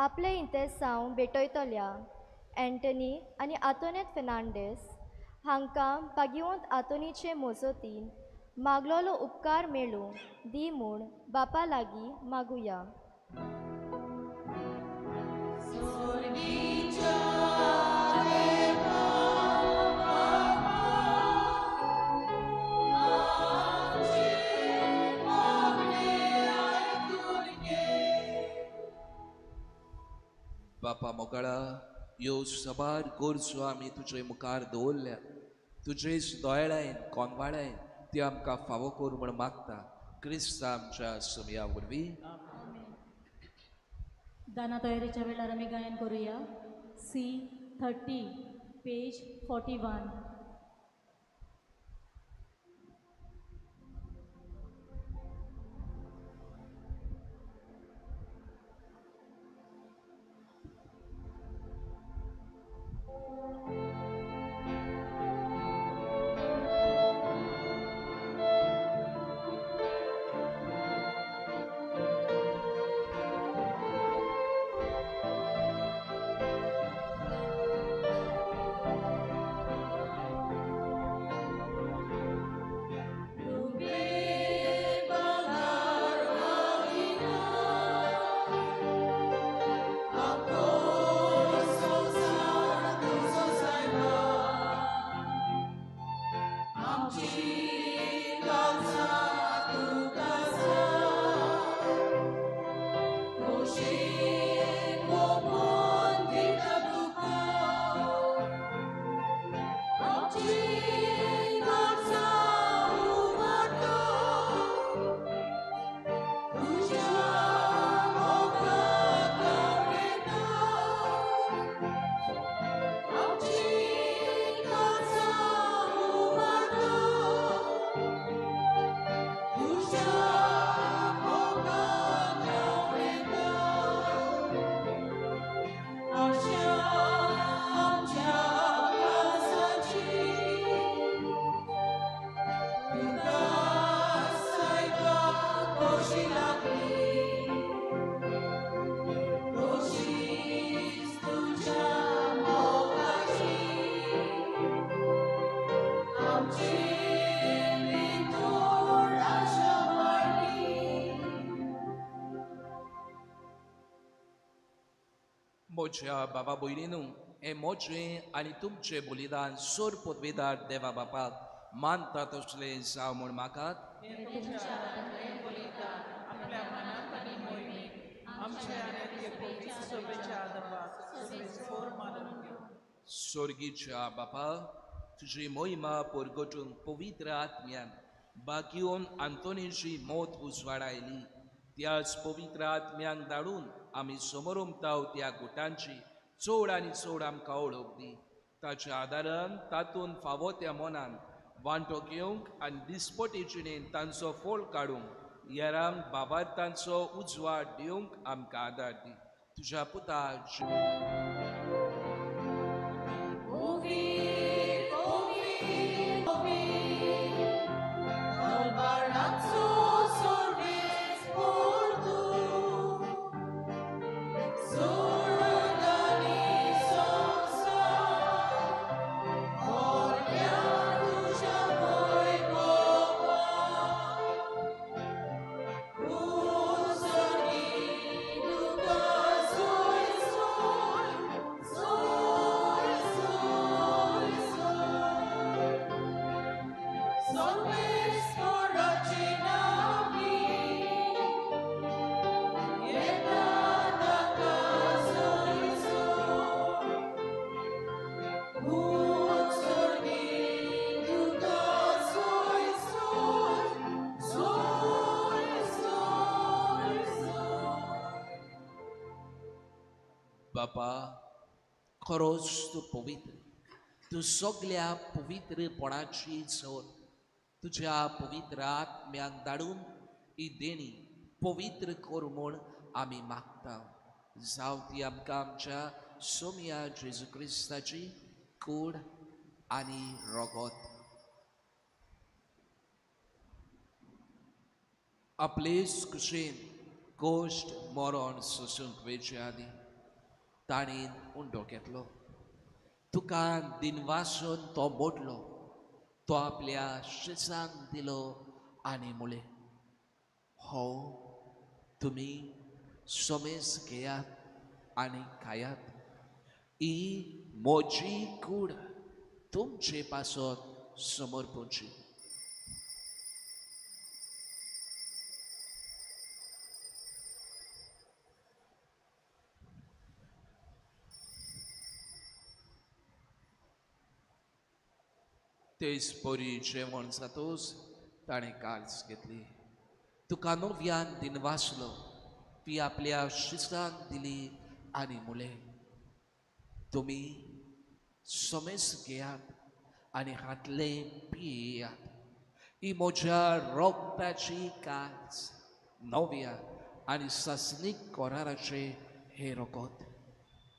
S6: आपले इंतेसांव भेटयतल्या एंटनी आनी आतोनेत फेर्नांडीस हांकां भाग्यवंत आतोनीचे मोजतीन मागलोलो उपकार मेळूं दी म्हूण बापा लागीं मागुया.
S4: बापा मोगळा ह्यो सबार गरजो आमी तुजे मुखार दवरल्या. तुजेच दोळ्यान कोनवाळान ती आमकां फावो कर म्हूण मागता. क्रिस्ता आमच्या समया वरवीं.
S1: गाना तयारीच्या वेळार आमी गायन करूया. C30 page 41.
S4: मोज्या बाबा भयणीनू हे मोजे आनी तुमचे बलिदान सोर पदवेदार देवा बापाक मानता तसले जाव म्हूण म्हाका स्वर्गीच्या बापा तुझी महिमा परगटून पवित्र आत्म्यान बाकियोन आंतोनीची मोत उजवाडायली त्याच पवित्र आत्म्यांक धाडून आमी समोर उमताव त्या गुटांची चड आनी चड आमकां ओळख दी ताच्या आदारान तातूंत फावो त्या मनान वांटो घेवंक आनी दिसपटे जिणेन तांचो फोळ काडूंक येरांक बाबार्थांचो उजवाड दिवंक आमकां आदार दी तुज्या पुता बापा खरोच तूं पवित्र तूं सगळ्या पवित्रपणाची चोर तुज्या पवित्र आत्म्याक धाडून ही देणी पवित्र कर म्हूण आमी मागता जावं ती आमकां आमच्या सोम्या जेजू क्रिस्ताची कूड आनी रगत आपलेच कुशेन गोश्ट मरण सोसूंक वेचे आदी ताणेन उंडो घेतलो तुका दिनवासून तो मोडलो तो आपल्या शिसांक दिलो आनी मुळे हो तुमी सोमेस घेयात आनी खायात ही म्हजी कूड तुमचे पासत समर्पणची तेच पोरी जेवण जातोच ताणें काळज घेतली तुका नव्यान दिनवासलो ती आपल्या शिसांक दिली आनी मुळे तुमी सोमेस घेयात आनी हातले पियेयात ही म्हज्या रोगताची काळज नव्या आनी सासनीक कोराराचे हे रगत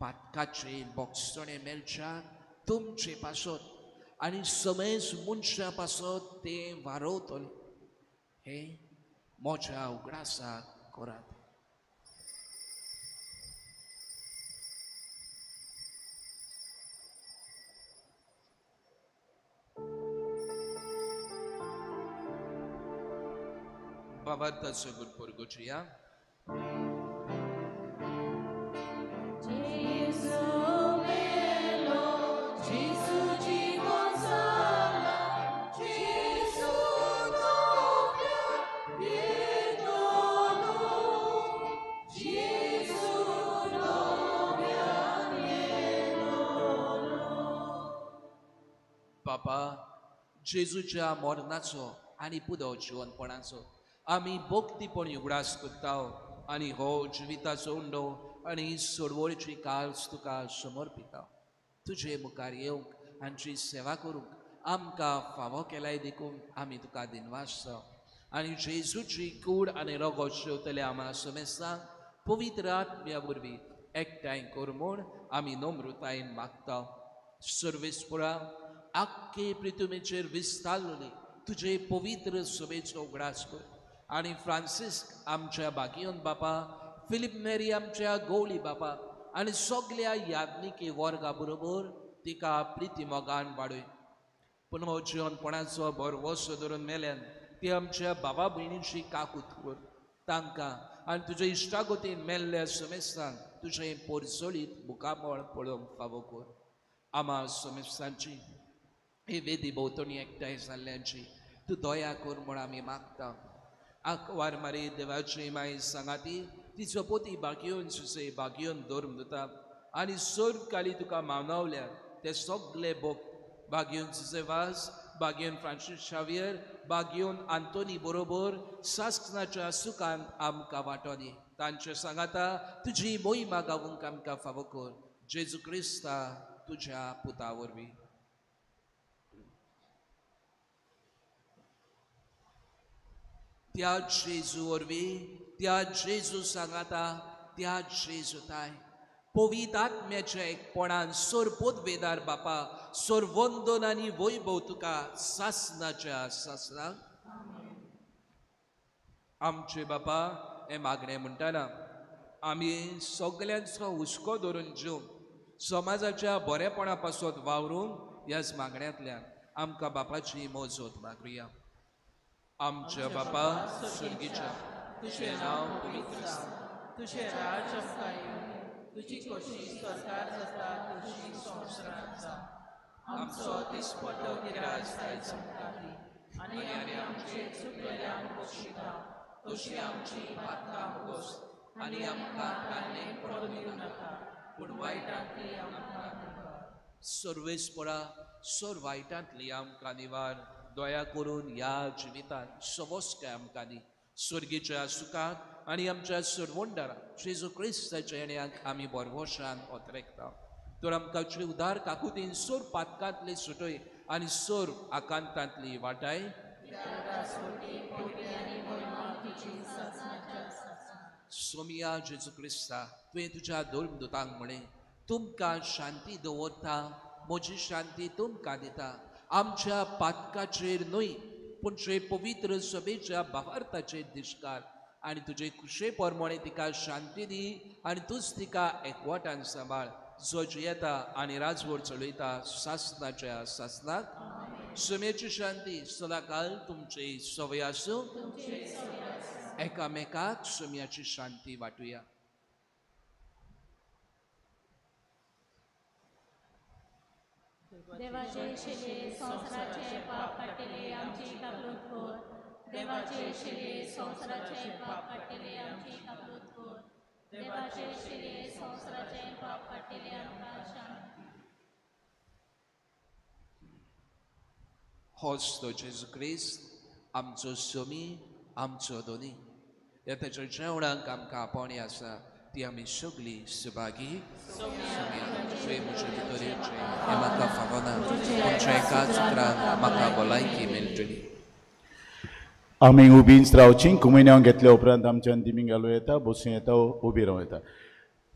S4: पातकाचे बोगसणे मेलच्या तुमचे पासत आनी समेस मनशा पासत ते वारोवतले हे म्हज्या उगडासाक करात बाबार्थाचो गुरपुरगोची या बापा जेजूच्या मरणाचो आनी पुदो जिवनपणाचो आमी भोक्तीपण उगडास करता आनी हो जिविताचो उंडो आनी सोडवळीची काळज तुका समर्पिता तुजे मुखार येवंक आमची सेवा करूंक आमकां फावो केलाय देखून आमी तुका दिनवासता आनी जेजूची कूड आनी रगत शेवतले आम्हा समेस्तांक पवित्र आत्म्या वरवीं एकठांय कर म्हूण आमी नम्रतायेन मागता सर्वेस्परा आख्खे पृथ्वीचेर विस्तारलेली तुजे पवित्र सभेचो उगडास कर आनी फ्रांसिस्क आमच्या बागियोन बापा फिलीप मेरी आमच्या गवळी बापा आनी सगळ्या याज्ञिकी वर्गा बरोबर तिका प्रिती मोगान वाडय पुनर्जीवनपणाचो भरवसो धरून मेल्यान ती आमच्या बाबा भयणीची काकूत कर तांकां आनी तुज्या इश्टागतीन मेल्ल्या समेस्तांक तुजें पोरचोळीत मुखामळ पळोवंक फावो कर आमा समेस्तांची हे वेदी भोवतणी एकठांय जाल्ल्यांची तूं दया कर म्हूण आमी मागता. आंकवार मारी देवाची माय सांगाती तिचो पोती बागयोन सुसे बागयोन धर्म दिता आनी सर्व काली तुका मावनावल्यार ते सगळे बोग बागयोन सुसेवास बागयोन फ्रांसीस शावियर बागयोन आंतोनी बरोबर सासणाच्या सुखान आमकां वांटो दी. तांचे सांगाता तुजी मोहिमा गावूंक आमकां फावो कर. जेजू क्रिस्ता तुज्या पुता वरवीं. त्या जेजू वरवीं त्या जेजू सांगाता त्या जेजूताय पवित्र आत्म्याच्या एकपणान सोरपोत वेदार बापा सोरवंदन आनी वैभव तुका सासनाच्या सासनाक. आमचे बापा हे मागणें म्हणटाना आमी सगल्यांचो हुस्को धरून जेवन समाजाच्या बरेपणा पासत वावरून ह्याच मागण्यांतल्यान आमकां बापाची मोजत मागुया. आमच्या बापा स्वर्गीच्या
S2: तुझे नाव पवित्र जावं, तुझे राज आमकां येवं, तुजी कशी स्वर्गार जाता तशी संवसारांत जावं. आमचो दिसपटो गिराय आयज आमकां दी आनी आमचे चुकलेल्यांक बक्षिता तशी आमची पातकां बोस आनी आमकां कान्नेक पडूं दिवं नाका पूण वायटांतली आमकां निवार.
S4: सर्वेस्परा सोर वायटांतली आमकां निवार. दया करून ह्या जिवितांत सवस्काय आमकां दी. स्वर्गीच्या सुखाक आनी आमच्या सर्वंडाराक जेजू क्रिस्ताच्या येण्याक आमी बरवशान ओतरेकता. तर आमकां उदार काकुतीन सोर पातकांतली सुटय आनी सोर आकांतांतली वाटाय. सोमिया जेजू क्रिस्ता तुवें तुज्या धर्मदुतांक म्हळें तुमकां शांती दवरता म्हजी शांती तुमकां दिता. आमच्या पातकाचेर न्हय पूण तुजे पवित्र सभेच्या भावार्थाचेर दिश्कार आनी तुजे खुशे परमणे तिका शांती दी आनी तूंच तिका एकवटान सांबाळ जो जियेता आनी राजवट चलयता सासनाच्या सासनाक. सोम्याची शांती सदांकाल तुमचे सवय आसूं. एकामेकाक सोम्याची शांती वाटुया.
S1: देवाचे शिले संवसाराचे पाप काडटले आमची काकलूत कर. देवाचे शिले संवसाराचे पाप काडटले आमची काकलूत कर. देवाचे शिले संवसाराचे पाप काडटले आमकां शांती.
S4: होच तो जेजू क्रिस्त आमचो सोमी आमचो दोनी. ह्या ताच्या जेवणाक आमकां आपोवणी आसा ती आमी सगळीं सुभागी. तुवें म्हजे भितरेचे हें म्हाका फावना तुमच्या एकाच उतरान म्हाका भलायकी मेळटली.
S3: आमी उबींच रावचीं. कुमेन्यां घेतल्या उपरांत आमच्यान दिमी घालूं येता बसूं येता उबी रावं येता.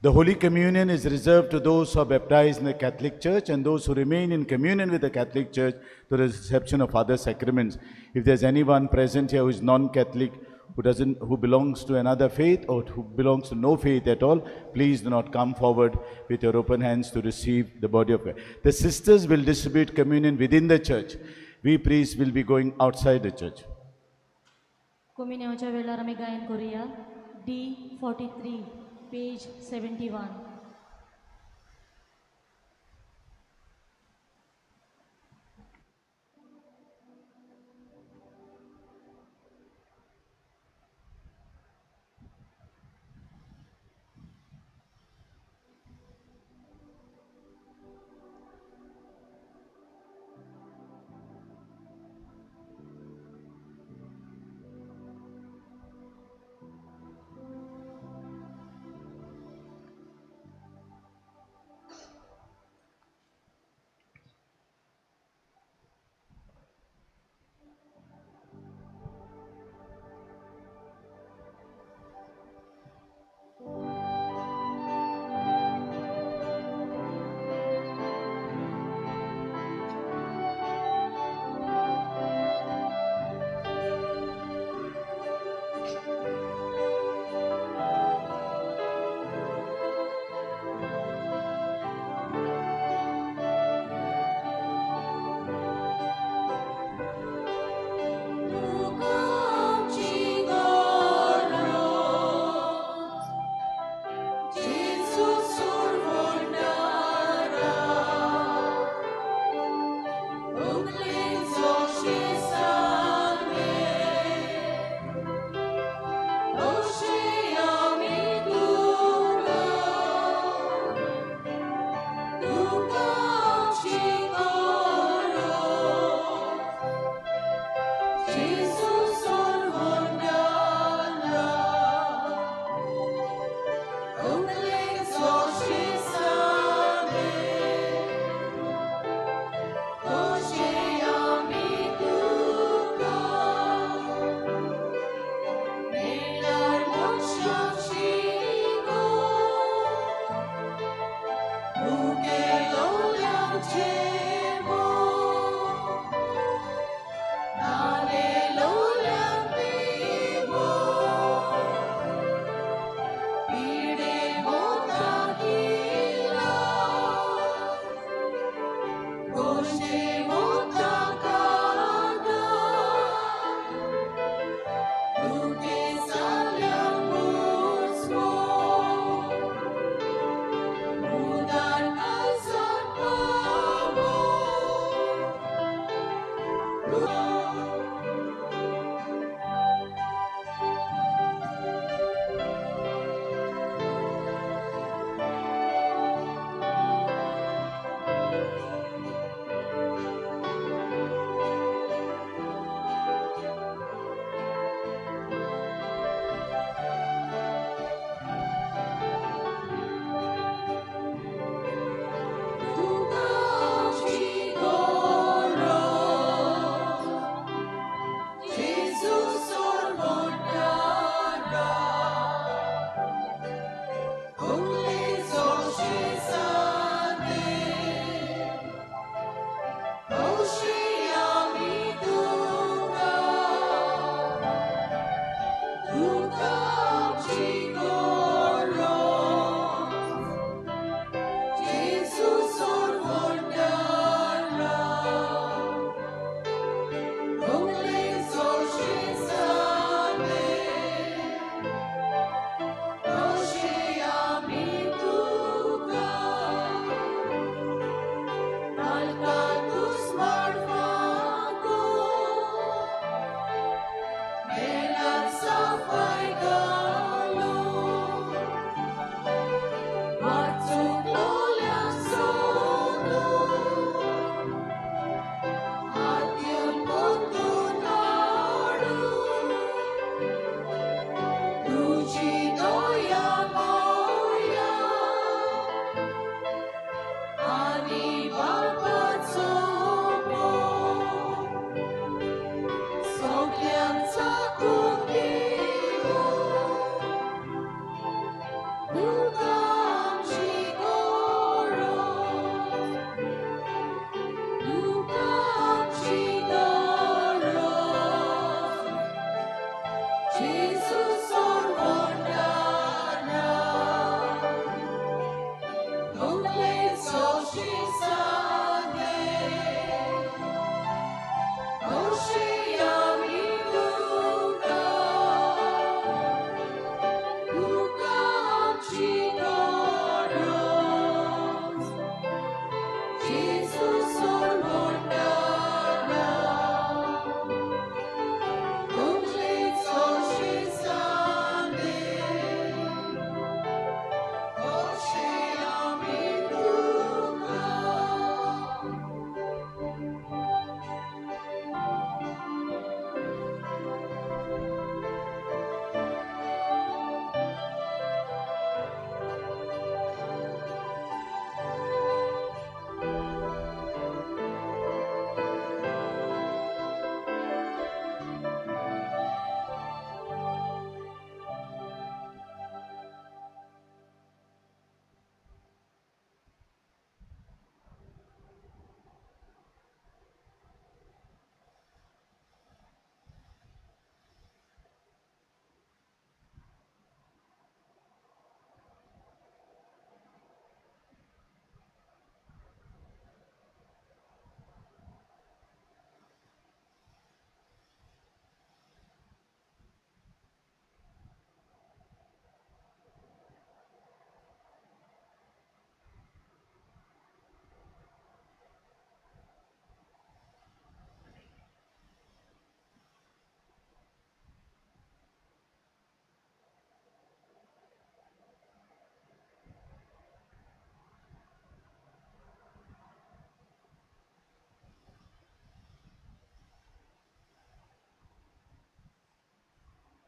S3: The Holy Communion is reserved to those who are baptized in the Catholic Church and those who remain in communion with the Catholic Church to the reception of other sacraments. If there's anyone present here who is non-Catholic, who belongs to another faith or who belongs to no faith at all, please do not come forward with your open hands to receive the body of Christ. The sisters will distribute communion within the church. We priests will be going outside the church.
S1: कुमिन्याच्या वेळार आमी गायन करुया. D43 page 71.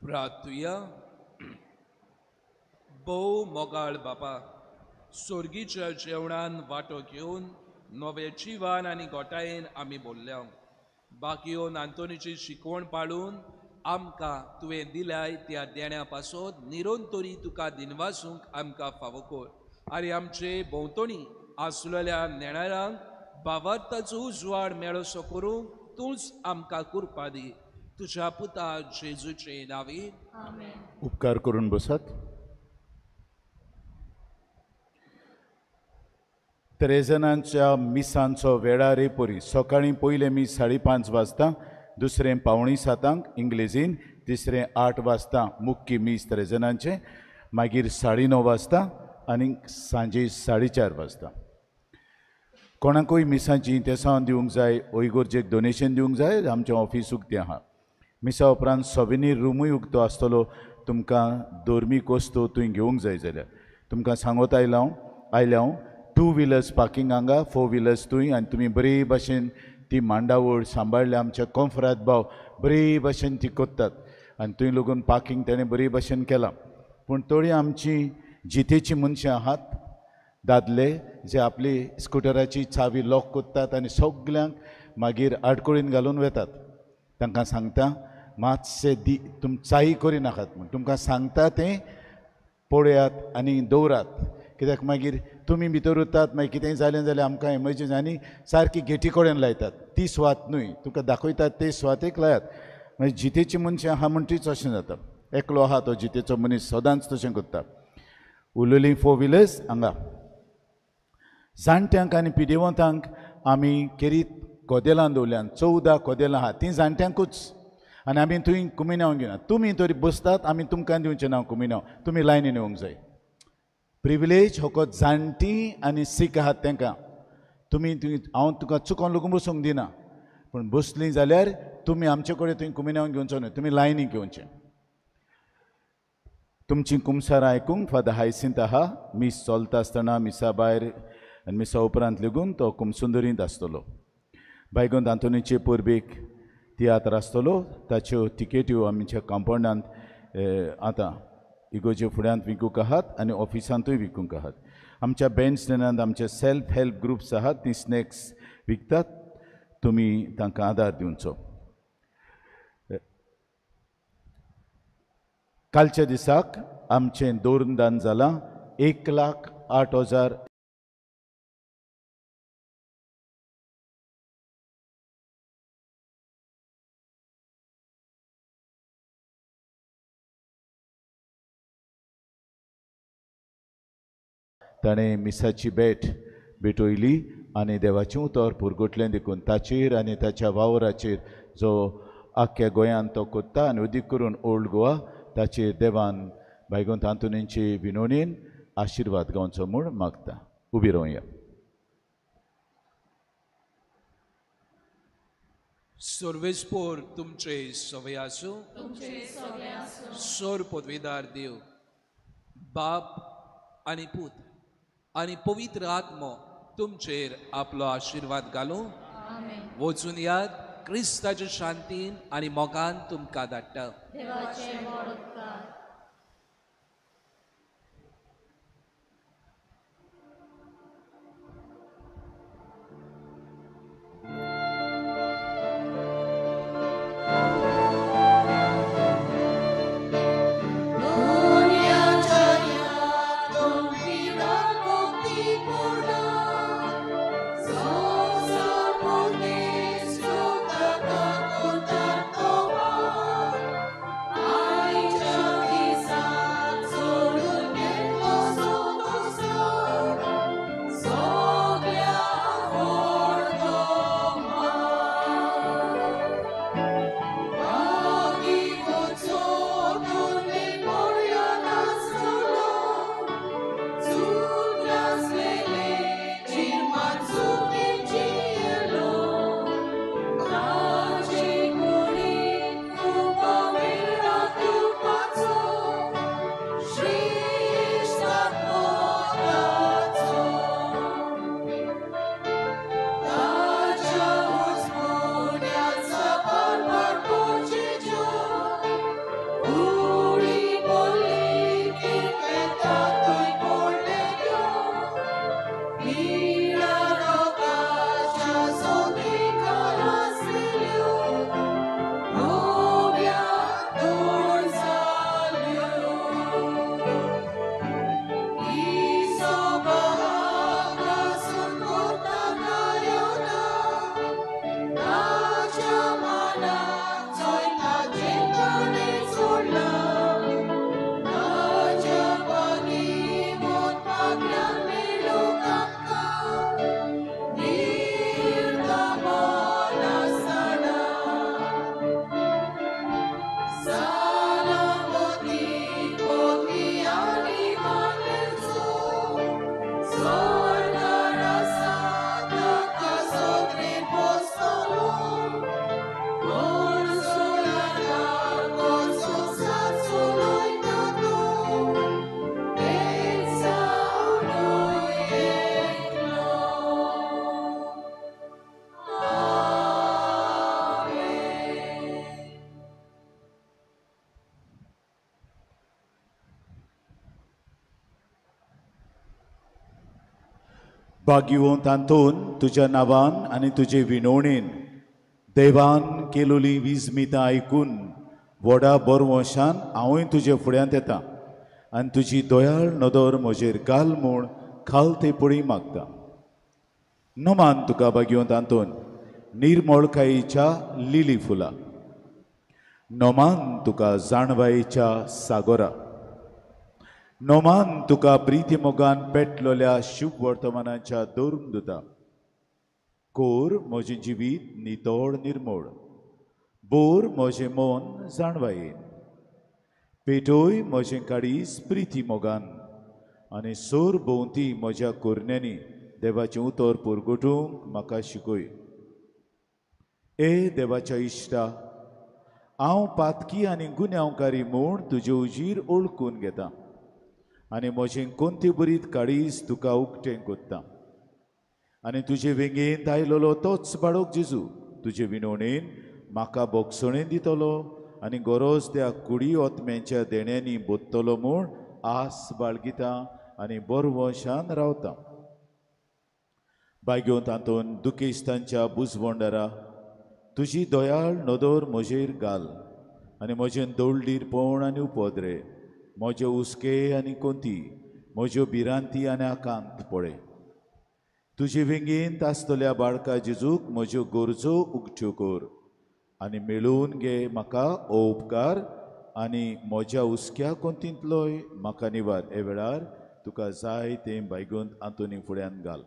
S4: प्रार्थुया. भोव मोगाळ बापा, सोर्गीच्या जेवणान वांटो घेवन नवे जिवान आनी गोटायेन आमी बोल्ल्या. बाकियो नांतोनीची शिकवण पाळून आमकां तुवें दिल्याय त्या देण्या पासत निरंतरी तुका दिनवासूंक आमकां फावो कर. आनी आमचे भोंवतणी आसलेल्या नेणारांक भावार्थाचो उजवाड मेळोसो करूंक तूंच आमकां कृपा दी. तुज्या पुता जेजूचे नांवीन.
S1: आमेन.
S3: उपकार करून बसात. त्रेजनांच्या मिसांचो वेळार परी सकाळीं पयलें मीस 5:30 वाजता, दुसरें 6:45 इंग्लिजीन, तिसरें 8 वाजता मुख्य मीस त्रेजनांचें, मागीर 9:30 वाजता आनी सांजे 4:30 वाजता. कोणाकूय मिसांची तेसावन दिवंक जाय, ओयगोरजेक डोनेशन दिवंक जाय, आमचें ऑफिस उक्तें आहा. मिसा उपरांत सॉवेनीर रूमूय उक्तो आसतलो. तुमकां धर्मीक वस्तू थंय घेवंक जाय जाल्यार तुमकां सांगत आयल्या 2 व्हिलर्स पार्किंग हांगा, 4 व्हिलर्स थंय, आनी तुमी बरे भाशेन ती मांडावळ सांबाळल्या. आमच्या कंफरात भाव बरे भाशेन ती कोत्तात आनी थंय लागून पार्किंग तेणें बरे भाशेन केलां. पूण थोडीं आमची जितेची मनशां आहात, दादले, जे आपली स्कुटराची चावी लॉक कोत्तात आनी सगल्यांक मागीर आडकुळीन घालून वेतात. तांकां सांगता मातशें तुम चाई करिनाकात म्हूण. तुमकां सांगता तें पळयात आनी दवरात, कित्याक मागीर तुमी भितर उरतात, मागीर कितेंय जालें जाल्यार आमकां एमर्जन्सी आनी सारकी गेटी कडेन लायतात. ती स्वात न्हय, तुका दाखयतात ते स्वातेक लायात. मागीर जितेची मनशां आहा म्हण तीच अशें जाता. एकलो आहा तो जितेचो मनीस सदांच तशें करता. उरलेलीं 4 व्हिलर्स हांगा. जाणट्यांक आनी पिदेवंतांक आमी केरीत कोदेलां दवरल्यान 14 कोदेलां आहा, तीं जाणट्यांकूच. आनी आमी थंय कुमिनांव घेना. तुमी तरी बसतात, आमी तुमकां दिवचें ना कुमिनांव, तुमी लायनीन येवंक जाय. प्रिविलेज फकत जाणटीं आनी सीख आहात तांकां. तुमी हांव तुका चुकोन लागून बसूंक दिना, पूण बसलीं जाल्यार तुमी आमचे कडेन थंय कुमिनांव घेवचो न्हय, तुमी लायनीक घेवचें. तुमचीं कुमसारां आयकूंक फादर हायसिंत आहा. मीस चलता आसतना मिसा भायर आनी मिसा उपरांत लेगून तो कुमसुंदरींत आसतलो. बायगोंद आंतोनीचे परबेक तियात्र आसतलो. ताच्यो तिकेट्यो आमच्या कंपाउंडांत आतां इगोजे फुड्यांत विकूंक आहात आनी ऑफिसांतूय विकूंक आहात. आमच्या बँड स्टँडांत आमचे सेल्फ हेल्प ग्रुप्स आहात, ती स्नॅक्स विकतात. तुमी तांकां आदार दिवचो. कालच्या दिसाक आमचें दोरदान जालां 1,08,000. ताणें मिसाची भेटयली आनी देवाचें उतर पुरगुटलें देखून ताचेर आनी ताच्या वावराचेर जो आख्ख्या गोंयांत तो कोत्ता आनी उदीक करून ओल्ड गोवा, ताचेर देवान बायगोंद आंतोनीचे विनोणेन आशिर्वाद गावचो म्हूण मागता. उबी रावया.
S4: सर्वेस्पोर तुमचे सवय आसूं. सोर पदवीदार देव, बाप आनी पूत आनी पवित्र आत्मो तुमचेर आपलो आशिर्वाद घालूं. वचून याद क्रिस्ताच्या शांतीन आनी मोगान तुमकां धाडटा.
S1: देवाचे व्हड उपकार.
S7: I
S3: भाग्यो तांतून तुज्या नांवान आनी तुजे विनवणेन देवान केलोली विजमितां आयकून व्हडा बरवंशान हांवूय तुजे फुड्यांत येतां आनी तुजी दयाळ नदर म्हजेर घाल म्हूण खालते पडी मागता. नोमान तुका भाग्यो तांतून निर्मळकायेच्या लिली फुलां. नोमान तुका जाणवायेच्या सागोरा. नोमान तुका प्रिती मोगान पेटलोल्या शुभ वर्तमानाच्या दौरून दुता. कोर म्हजें जिवीत नितळ निर्मळ. बोर म्हजें मन जाणवायेन. पेटोय म्हजें काळीज प्रिती मोगान आनी सोर भोंवती म्हज्या कोरण्यांनी देवाचें उतर पुरगटूंक म्हाका शिकय. ए देवाच्या इश्टा, हांव पातकी आनी गुन्यांवकारी म्हूण तुजे उजीर ओळखून घेतां आनी म्हजें कोंती बरीत काळीज तुका उक्तें कोत्तां. आनी तुजे वेंगेंत आयलोलो तोच बाळक जेजू तुजे विनवणेन म्हाका बोगसणें दितलो आनी गरज त्या कुडी ओतम्यांच्या देण्यांनी बोत्तलो म्हूण आस बाळगितां आनी बरवंशान रावतां. भाग्यो तांतून दुखेस्तांच्या बुजवंडारा तुजी दयाळ नदर म्हजेर घाल आनी म्हजें दवळडीरपण आनी उपद्रे, म्हजे उस्के आनी कोंती, म्हज्यो भिरांती आनी आकांत पळय. तुजे वेंगेंत आसतल्या बाळका जेजूक म्हज्यो गरजो उक्त्यो कर आनी मेळून घे म्हाका हो उपकार आनी म्हज्या उस्क्या कोंतींतलोय म्हाका निवार. हे वेळार तुका जाय तें भाग्योंत आंतोनी फुड्यान घाल.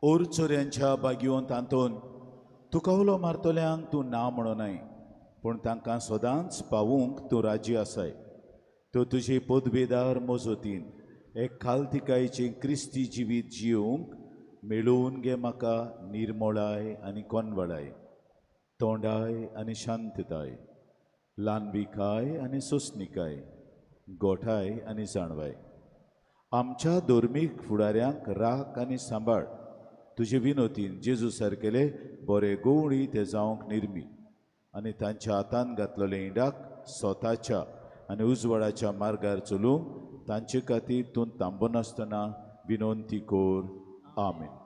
S3: ओर चोऱ्यांच्या भाग्योन तांतून तुका उलो मारतल्यांक तूं ना म्हणोनाय, पूण तांकां सदांच पावूंक तूं राजी आसाय. तो तुजे पदवेदार मोजोतीन एक खालतिकायेचें क्रिस्ती जिवीत जिवंक मेळून घे म्हाका निर्मळाय आनी कोनवळाय, तोंडाय आनी शांतताय, ल्हानविकाय आनी सोंसणिकाय, गोठाय आनी जाणवाय. आमच्या धर्मीक फुडाऱ्यांक राख आनी सांबाळ तुजे विनोतीन जेजू सारकेले बरे गवळी ते जावंक निर्मी आनी तांच्या हातान घातलेल्या इंडाक स्वताच्या आनी उजवाडाच्या मार्गार चलूंक तांचे खातीर तूं थांबनासतना विनोंती कोर. आमेन.